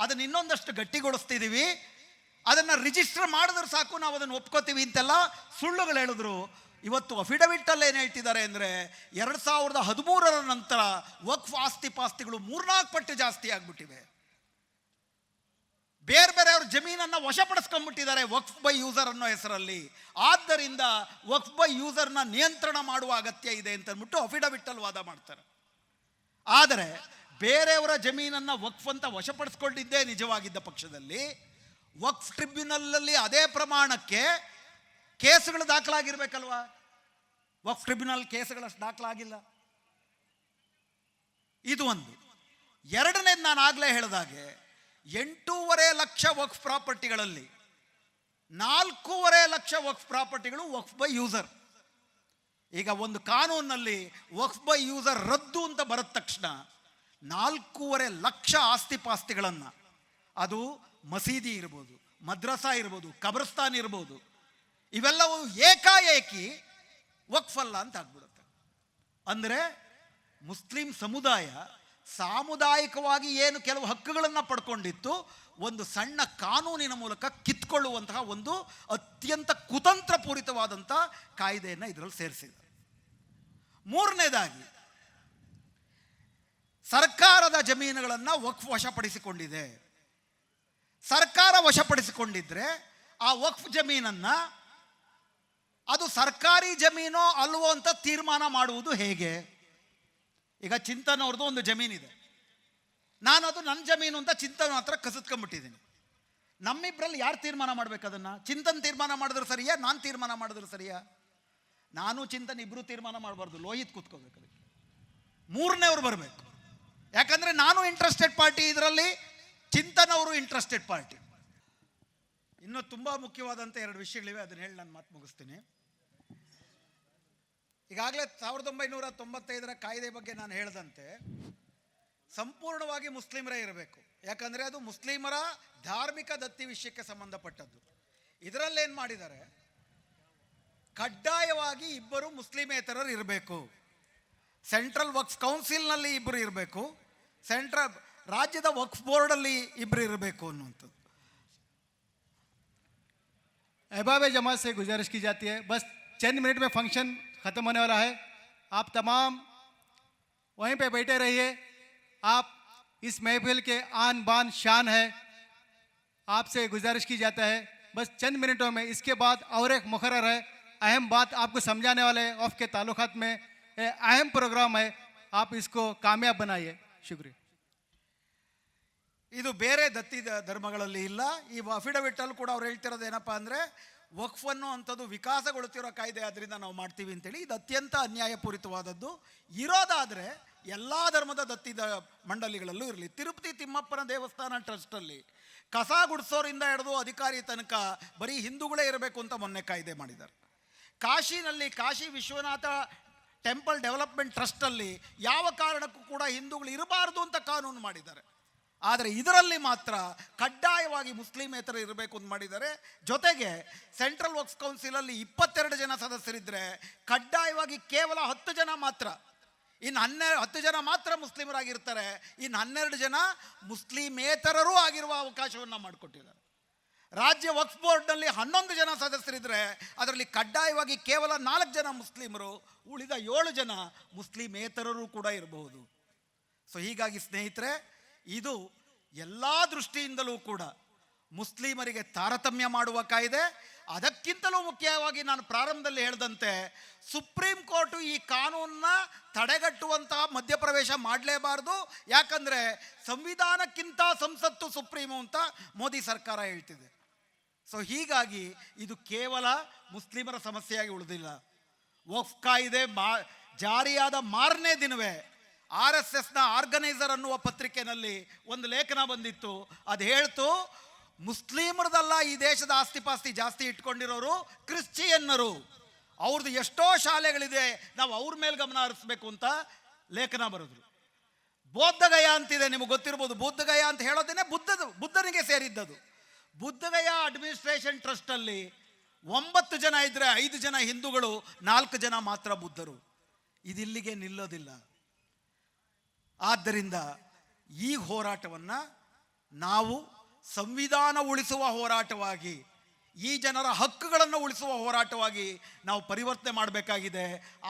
ಅದನ್ನು ಇನ್ನೊಂದಷ್ಟು ಗಟ್ಟಿಗೊಳಿಸ್ತಿದ್ದೀವಿ, ಅದನ್ನು ರಿಜಿಸ್ಟರ್ ಮಾಡಿದ್ರೆ ಸಾಕು, ನಾವು ಅದನ್ನು ಒಪ್ಕೋತೀವಿ ಅಂತೆಲ್ಲ ಸುಳ್ಳುಗಳು ಹೇಳಿದ್ರು. ಇವತ್ತು ಅಫಿಡವಿಟ್ಟಲ್ಲಿ ಏನು ಹೇಳ್ತಿದ್ದಾರೆ ಅಂದರೆ 2013ರ ನಂತರ ವಕ್ಫ್ ಆಸ್ತಿ ಪಾಸ್ತಿಗಳು 3-4 ಪಟ್ಟು ಜಾಸ್ತಿ ಆಗಿಬಿಟ್ಟಿವೆ. ಬೇರೆ ಬೇರೆಯವ್ರ ಜಮೀನನ್ನು ವಶಪಡಿಸ್ಕೊಂಡ್ಬಿಟ್ಟಿದ್ದಾರೆ ವಕ್ಫ್ ಬೈ ಯೂಸರ್ ಅನ್ನೋ ಹೆಸರಲ್ಲಿ. ಆದ್ದರಿಂದ ವಕ್ಫ್ ಬೈ ಯೂಸರ್ನ ನಿಯಂತ್ರಣ ಮಾಡುವ ಅಗತ್ಯ ಇದೆ ಅಂತ ಅಂದ್ಬಿಟ್ಟು ಅಫಿಡವಿಟ್ಟಲ್ಲಿ ವಾದ ಮಾಡ್ತಾರೆ. ಆದರೆ ಬೇರೆಯವರ ಜಮೀನನ್ನು ವಕ್ಫ್ ಅಂತ ವಶಪಡಿಸ್ಕೊಂಡಿದ್ದೇ ನಿಜವಾಗಿದ್ದ ಪಕ್ಷದಲ್ಲಿ ವಕ್ಫ್ ಟ್ರಿಬ್ಯುನಲಲ್ಲಿ ಅದೇ ಪ್ರಮಾಣಕ್ಕೆ ಕೇಸುಗಳು ದಾಖಲಾಗಿರ್ಬೇಕಲ್ವಾ? ವಕ್ಫ್ ಟ್ರಿಬ್ಯುನಲ್ ಕೇಸುಗಳಷ್ಟು ದಾಖಲಾಗಿಲ್ಲ. ಇದು ಒಂದು. ಎರಡನೇದು, ನಾನು ಆಗಲೇ ಹೇಳಿದಾಗೆ 8.5 ಲಕ್ಷ ವಕ್ಫ್ ಪ್ರಾಪರ್ಟಿಗಳಲ್ಲಿ 4.5 ಲಕ್ಷ ವಕ್ಫ್ ಪ್ರಾಪರ್ಟಿಗಳು ವಕ್ಫ್ ಬೈ ಯೂಸರ್. ಈಗ ಒಂದು ಕಾನೂನಲ್ಲಿ ವಕ್ಫ್ ಬೈ ಯೂಸರ್ ರದ್ದು ಅಂತ ಬರದ ತಕ್ಷಣ 4.5 ಲಕ್ಷ ಆಸ್ತಿ ಪಾಸ್ತಿಗಳನ್ನು, ಅದು ಮಸೀದಿ ಇರ್ಬೋದು, ಮದ್ರಸಾ ಇರ್ಬೋದು, ಕಬ್ರಸ್ತಾನ್ ಇರ್ಬೋದು, ಇವೆಲ್ಲವೂ ಏಕಾಏಕಿ ವಕ್ಫ್ ಅಲ್ಲ ಅಂತ ಆಗ್ಬಿಡುತ್ತೆ. ಅಂದರೆ ಮುಸ್ಲಿಂ ಸಮುದಾಯ ಸಾಮುದಾಯಿಕವಾಗಿ ಏನು ಕೆಲವು ಹಕ್ಕುಗಳನ್ನು ಪಡ್ಕೊಂಡಿತ್ತು, ಒಂದು ಸಣ್ಣ ಕಾನೂನಿನ ಮೂಲಕ ಕಿತ್ಕೊಳ್ಳುವಂತಹ ಒಂದು ಅತ್ಯಂತ ಕುತಂತ್ರಪೂರಿತವಾದಂಥ ಕಾಯ್ದೆಯನ್ನು ಇದರಲ್ಲಿ ಸೇರಿಸಿದೆ. ಮೂರನೇದಾಗಿ, ಸರ್ಕಾರದ ಜಮೀನುಗಳನ್ನು ವಕ್ಫ್ ವಶಪಡಿಸಿಕೊಂಡಿದೆ. ಸರ್ಕಾರ ವಶಪಡಿಸಿಕೊಂಡಿದ್ರೆ ಆ ವಕ್ಫ್ ಜಮೀನನ್ನು ಅದು ಸರ್ಕಾರಿ ಜಮೀನೋ ಅಲ್ವೋ ಅಂತ ತೀರ್ಮಾನ ಮಾಡುವುದು ಹೇಗೆ? ಈಗ ಚಿಂತನ್ ಅವ್ರದ್ದು ಒಂದು ಜಮೀನಿದೆ, ನಾನು ಅದು ನನ್ನ ಜಮೀನು ಅಂತ ಚಿಂತನ್ ಹತ್ರ ಕಸಿದ್ಕೊಂಡ್ಬಿಟ್ಟಿದ್ದೀನಿ. ನಮ್ಮಿಬ್ಬರಲ್ಲಿ ಯಾರು ತೀರ್ಮಾನ ಮಾಡ್ಬೇಕು ಅದನ್ನು? ಚಿಂತನ್ ತೀರ್ಮಾನ ಮಾಡಿದ್ರೆ ಸರಿಯಾ, ನಾನು ತೀರ್ಮಾನ ಮಾಡಿದ್ರೆ ಸರಿಯಾ? ನಾನು ಚಿಂತನ್ ಇಬ್ಬರು ತೀರ್ಮಾನ ಮಾಡಬಾರ್ದು, ಲೋಹಿತ್ ಕೂತ್ಕೋಬೇಕು. ಅದಕ್ಕೆ ಮೂರನೇವ್ರು ಬರಬೇಕು. ಯಾಕಂದರೆ ನಾನು ಇಂಟ್ರೆಸ್ಟೆಡ್ ಪಾರ್ಟಿ, ಇದರಲ್ಲಿ ಚಿಂತನ್ ಅವರು ಇಂಟ್ರೆಸ್ಟೆಡ್ ಪಾರ್ಟಿ. ಇನ್ನೂ ತುಂಬ ಮುಖ್ಯವಾದಂಥ 2 ವಿಷಯಗಳಿವೆ, ಅದನ್ನು ಹೇಳಿ ನಾನು ಮಾತು ಮುಗಿಸ್ತೀನಿ. ಈಗಾಗಲೇ 1995 ಕಾಯ್ದೆ ಬಗ್ಗೆ ನಾನು ಹೇಳಿದಂತೆ ಸಂಪೂರ್ಣವಾಗಿ ಮುಸ್ಲಿಮರೇ ಇರಬೇಕು. ಯಾಕಂದರೆ ಅದು ಮುಸ್ಲಿಮರ ಧಾರ್ಮಿಕ ದತ್ತಿ ವಿಷಯಕ್ಕೆ ಸಂಬಂಧಪಟ್ಟದ್ದು. ಇದರಲ್ಲೇನು ಮಾಡಿದ್ದಾರೆ, ಕಡ್ಡಾಯವಾಗಿ 2 ಮುಸ್ಲಿಮೇತರರು ಇರಬೇಕು. ಸೆಂಟ್ರಲ್ ವಕ್ಫ್ ಕೌನ್ಸಿಲ್ನಲ್ಲಿ 2 ಇರಬೇಕು, ರಾಜ್ಯದ ವಕ್ಫ್ ಬೋರ್ಡಲ್ಲಿ 2 ಇರಬೇಕು ಅನ್ನುವಂಥದ್ದು. अहबाब जमात से गुजारिश की जाती है, बस चंद मिनट में फंक्शन ख़त्म होने वाला है, आप तमाम वहीं पे बैठे रहिए. आप इस महफिल के आन बान शान है, आपसे गुजारिश की जाता है बस चंद मिनटों में. इसके बाद और एक मुकर्रर है, अहम बात आपको समझाने वाले वफ़ के ताल्लुकात में अहम प्रोग्राम है, आप इसको कामयाब बनाइए. शुक्रिया. ಇದು ಬೇರೆ ದತ್ತಿ ಧರ್ಮಗಳಲ್ಲಿ ಇಲ್ಲ. ಈ ಅಫಿಡವಿಟ್ ಅಲ್ಲಿ ಕೂಡ ಅವ್ರು ಹೇಳ್ತಿರೋದು ಏನಪ್ಪ ಅಂದರೆ, ವಕ್ಫ್ ಅನ್ನೋ ಅಂಥದ್ದು ವಿಕಾಸಗೊಳ್ಳುತ್ತಿರೋ ಕಾಯ್ದೆ, ಅದರಿಂದ ನಾವು ಮಾಡ್ತೀವಿ ಅಂತೇಳಿ. ಇದು ಅತ್ಯಂತ ಅನ್ಯಾಯಪೂರಿತವಾದದ್ದು. ಇರೋದಾದರೆ ಎಲ್ಲ ಧರ್ಮದ ದತ್ತಿ ಮಂಡಳಿಗಳಲ್ಲೂ ಇರಲಿ. ತಿರುಪತಿ ತಿಮ್ಮಪ್ಪನ ದೇವಸ್ಥಾನ ಟ್ರಸ್ಟಲ್ಲಿ ಕಸ ಗುಡಿಸೋರಿಂದ ಹಿಡಿದು ಅಧಿಕಾರಿ ತನಕ ಬರೀ ಹಿಂದೂಗಳೇ ಇರಬೇಕು ಅಂತ ಮೊನ್ನೆ ಕಾಯ್ದೆ ಮಾಡಿದ್ದಾರೆ. ಕಾಶಿನಲ್ಲಿ ಕಾಶಿ ವಿಶ್ವನಾಥ ಟೆಂಪಲ್ ಡೆವಲಪ್ಮೆಂಟ್ ಟ್ರಸ್ಟಲ್ಲಿ ಯಾವ ಕಾರಣಕ್ಕೂ ಕೂಡ ಹಿಂದೂಗಳು ಇರಬಾರ್ದು ಅಂತ ಕಾನೂನು ಮಾಡಿದ್ದಾರೆ. ಆದರೆ ಇದರಲ್ಲಿ ಮಾತ್ರ ಕಡ್ಡಾಯವಾಗಿ ಮುಸ್ಲಿಮೇತರ ಇರಬೇಕು ಅಂತ ಮಾಡಿದ್ದಾರೆ. ಜೊತೆಗೆ ಸೆಂಟ್ರಲ್ ವಕ್ಫ್ ಕೌನ್ಸಿಲಲ್ಲಿ 22 ಜನ ಸದಸ್ಯರಿದ್ದರೆ ಕಡ್ಡಾಯವಾಗಿ ಕೇವಲ 10 ಜನ ಮಾತ್ರ, ಇನ್ನು 10 ಜನ ಮಾತ್ರ ಮುಸ್ಲಿಮರಾಗಿರ್ತಾರೆ, ಇನ್ನು 12 ಜನ ಮುಸ್ಲಿಮೇತರರೂ ಆಗಿರುವ ಅವಕಾಶವನ್ನು ಮಾಡಿಕೊಟ್ಟಿದ್ದಾರೆ. ರಾಜ್ಯ ವಕ್ಫ್ ಬೋರ್ಡ್ನಲ್ಲಿ 11 ಜನ ಸದಸ್ಯರಿದ್ದರೆ ಅದರಲ್ಲಿ ಕಡ್ಡಾಯವಾಗಿ ಕೇವಲ 4 ಜನ ಮುಸ್ಲಿಮರು, ಉಳಿದ 7 ಜನ ಮುಸ್ಲಿಮೇತರರು ಕೂಡ ಇರಬಹುದು. ಸೊ ಹೀಗಾಗಿ ಸ್ನೇಹಿತರೆ, ಇದು ಎಲ್ಲ ದೃಷ್ಟಿಯಿಂದಲೂ ಕೂಡ ಮುಸ್ಲಿಮರಿಗೆ ತಾರತಮ್ಯ ಮಾಡುವ ಕಾಯ್ದೆ. ಅದಕ್ಕಿಂತಲೂ ಮುಖ್ಯವಾಗಿ ನಾನು ಪ್ರಾರಂಭದಲ್ಲಿ ಹೇಳಿದಂತೆ, ಸುಪ್ರೀಂ ಕೋರ್ಟು ಈ ಕಾನೂನನ್ನ ತಡೆಗಟ್ಟುವಂತಹ ಮಧ್ಯಪ್ರವೇಶ ಮಾಡಲೇಬಾರ್ದು. ಯಾಕಂದರೆ ಸಂವಿಧಾನಕ್ಕಿಂತ ಸಂಸತ್ತು ಸುಪ್ರೀಮು ಅಂತ ಮೋದಿ ಸರ್ಕಾರ ಹೇಳ್ತಿದೆ. ಸೊ ಹೀಗಾಗಿ ಇದು ಕೇವಲ ಮುಸ್ಲಿಮರ ಸಮಸ್ಯೆಯಾಗಿ ಉಳಿದಿಲ್ಲ. ವಕ್ಫ್ ಕಾಯ್ದೆ ಜಾರಿಯಾದ ಮಾರನೇ ದಿನವೇ RSSನ ಆರ್ಗನೈಸರ್ ಅನ್ನುವ ಪತ್ರಿಕೆಯಲ್ಲಿ ಒಂದು ಲೇಖನ ಬಂದಿತ್ತು. ಅದು ಹೇಳ್ತು, ಮುಸ್ಲಿಮರದಲ್ಲ ಈ ದೇಶದ ಆಸ್ತಿಪಾಸ್ತಿ ಜಾಸ್ತಿ ಇಟ್ಕೊಂಡಿರೋರು ಕ್ರಿಶ್ಚಿಯನ್ನರು, ಅವ್ರದ್ದು ಎಷ್ಟೋ ಶಾಲೆಗಳಿದೆ, ನಾವು ಅವ್ರ ಮೇಲೆ ಗಮನ ಹರಿಸ್ಬೇಕು ಅಂತ ಲೇಖನ ಬರೆದ್ರು. ಬೌದ್ಧಗಯಾ ಅಂತಿದೆ, ನಿಮಗೆ ಗೊತ್ತಿರ್ಬೋದು. ಬೌದ್ಧಗಯಾ ಅಂತ ಹೇಳೋದೇನೆ ಬುದ್ಧನಿಗೆ ಸೇರಿದ್ದದು. ಬುದ್ಧಗಯಾ ಅಡ್ಮಿನಿಸ್ಟ್ರೇಷನ್ ಟ್ರಸ್ಟಲ್ಲಿ 9 ಜನ ಇದ್ದರೆ 5 ಜನ ಹಿಂದೂಗಳು, 4 ಜನ ಮಾತ್ರ ಬುದ್ಧರು. ಇದಿಲ್ಲಿಗೆ ನಿಲ್ಲೋದಿಲ್ಲ. ಆದ್ದರಿಂದ ಈ ಹೋರಾಟವನ್ನು ನಾವು ಸಂವಿಧಾನ ಉಳಿಸುವ ಹೋರಾಟವಾಗಿ, ಈ ಜನರ ಹಕ್ಕುಗಳನ್ನು ಉಳಿಸುವ ಹೋರಾಟವಾಗಿ ನಾವು ಪರಿವರ್ತನೆ ಮಾಡಬೇಕಾಗಿದೆ.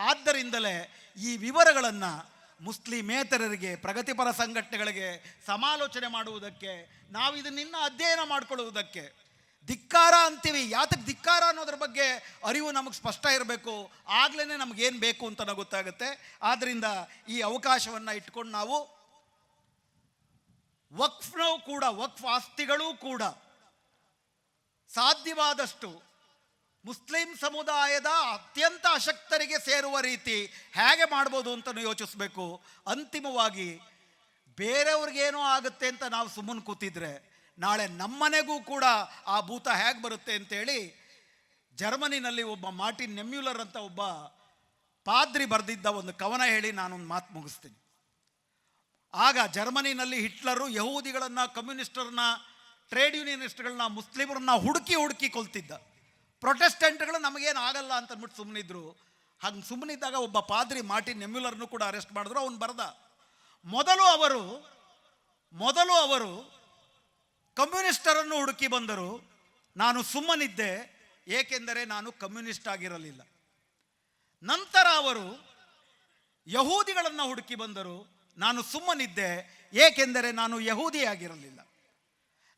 ಆದ್ದರಿಂದಲೇ ಈ ವಿವರಗಳನ್ನು ಮುಸ್ಲಿಮೇತರರಿಗೆ, ಪ್ರಗತಿಪರ ಸಂಘಟನೆಗಳಿಗೆ ಸಮಾಲೋಚನೆ ಮಾಡುವುದಕ್ಕೆ, ನಾವು ಇದನ್ನ ಅಧ್ಯಯನ ಮಾಡಿಕೊಳ್ಳುವುದಕ್ಕೆ ಧಿಕ್ಕಾರ ಅಂತೀವಿ. ಯಾತಕ್ಕೆ ಧಿಕ್ಕಾರ ಅನ್ನೋದ್ರ ಬಗ್ಗೆ ಅರಿವು ನಮಗೆ ಸ್ಪಷ್ಟ ಇರಬೇಕು. ಆಗಲೇ ನಮಗೇನು ಬೇಕು ಅಂತ ಗೊತ್ತಾಗುತ್ತೆ. ಆದ್ದರಿಂದ ಈ ಅವಕಾಶವನ್ನು ಇಟ್ಕೊಂಡು ನಾವು ವಕ್ಫ್ನೂ ಕೂಡ, ವಕ್ಫ್ ಆಸ್ತಿಗಳೂ ಕೂಡ ಸಾಧ್ಯವಾದಷ್ಟು ಮುಸ್ಲಿಂ ಸಮುದಾಯದ ಅತ್ಯಂತ ಅಶಕ್ತರಿಗೆ ಸೇರುವ ರೀತಿ ಹೇಗೆ ಮಾಡ್ಬೋದು ಅಂತ ಯೋಚಿಸಬೇಕು. ಅಂತಿಮವಾಗಿ ಬೇರೆಯವ್ರಿಗೇನೋ ಆಗುತ್ತೆ ಅಂತ ನಾವು ಸುಮ್ಮನೆ ಕೂತಿದ್ರೆ ನಾಳೆ ನಮ್ಮನೆಗೂ ಕೂಡ ಆ ಭೂತ ಹೇಗೆ ಬರುತ್ತೆ ಅಂತೇಳಿ ಜರ್ಮನಿನಲ್ಲಿ ಒಬ್ಬ ಮಾರ್ಟಿನ್ ನೆಮ್ಯುಲರ್ ಅಂತ ಒಬ್ಬ ಪಾದ್ರಿ ಬರೆದಿದ್ದ ಒಂದು ಕವನ ಹೇಳಿ ನಾನೊಂದು ಮಾತು ಮುಗಿಸ್ತೀನಿ. ಆಗ ಜರ್ಮನಿನಲ್ಲಿ ಹಿಟ್ಲರು ಯಹೂದಿಗಳನ್ನು, ಕಮ್ಯುನಿಸ್ಟರನ್ನ, ಟ್ರೇಡ್ ಯೂನಿಯನಿಸ್ಟ್ಗಳನ್ನ, ಮುಸ್ಲಿಮರನ್ನ ಹುಡುಕಿ ಕೊಲ್ತಿದ್ದ. ಪ್ರೊಟೆಸ್ಟೆಂಟ್ಗಳು ನಮಗೇನು ಆಗಲ್ಲ ಅಂತ ಅಂದ್ಬಿಟ್ಟು ಸುಮ್ಮನಿದ್ರು. ಹಂಗೆ ಸುಮ್ಮನಿದ್ದಾಗ ಒಬ್ಬ ಪಾದ್ರಿ ಮಾರ್ಟಿನ್ ನೆಮ್ಯುಲರ್ನು ಕೂಡ ಅರೆಸ್ಟ್ ಮಾಡಿದ್ರು. ಅವನು ಬರೆದ, ಮೊದಲು ಅವರು ಕಮ್ಯುನಿಸ್ಟರನ್ನು ಹುಡುಕಿ ಬಂದರು, ನಾನು ಸುಮ್ಮನಿದ್ದೆ ಏಕೆಂದರೆ ನಾನು ಕಮ್ಯುನಿಸ್ಟ್ ಆಗಿರಲಿಲ್ಲ. ನಂತರ ಅವರು ಯಹೂದಿಗಳನ್ನು ಹುಡುಕಿ ಬಂದರು, ನಾನು ಸುಮ್ಮನಿದ್ದೆ ಏಕೆಂದರೆ ನಾನು ಯಹೂದಿ ಆಗಿರಲಿಲ್ಲ.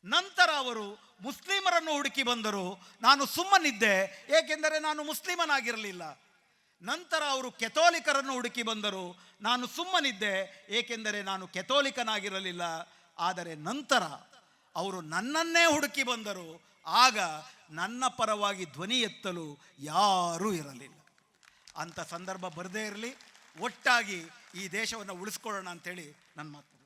ನಂತರ ಅವರು ಮುಸ್ಲಿಮರನ್ನು ಹುಡುಕಿ ಬಂದರು, ನಾನು ಸುಮ್ಮನಿದ್ದೆ ಏಕೆಂದರೆ ನಾನು ಮುಸ್ಲಿಮನಾಗಿರಲಿಲ್ಲ. ನಂತರ ಅವರು ಕೆಥೋಲಿಕರನ್ನು ಹುಡುಕಿ ಬಂದರು, ನಾನು ಸುಮ್ಮನಿದ್ದೆ ಏಕೆಂದರೆ ನಾನು ಕೆಥೋಲಿಕನಾಗಿರಲಿಲ್ಲ. ಆದರೆ ನಂತರ ಅವರು ನನ್ನನ್ನೇ ಹುಡುಕಿ ಬಂದರು, ಆಗ ನನ್ನ ಪರವಾಗಿ ಧ್ವನಿ ಎತ್ತಲು ಯಾರೂ ಇರಲಿಲ್ಲ. ಅಂಥ ಸಂದರ್ಭ ಬರದೇ ಇರಲಿ, ಒಟ್ಟಾಗಿ ಈ ದೇಶವನ್ನು ಉಳಿಸ್ಕೊಳ್ಳೋಣ ಅಂತೇಳಿ ನನ್ನ ಮಾತು.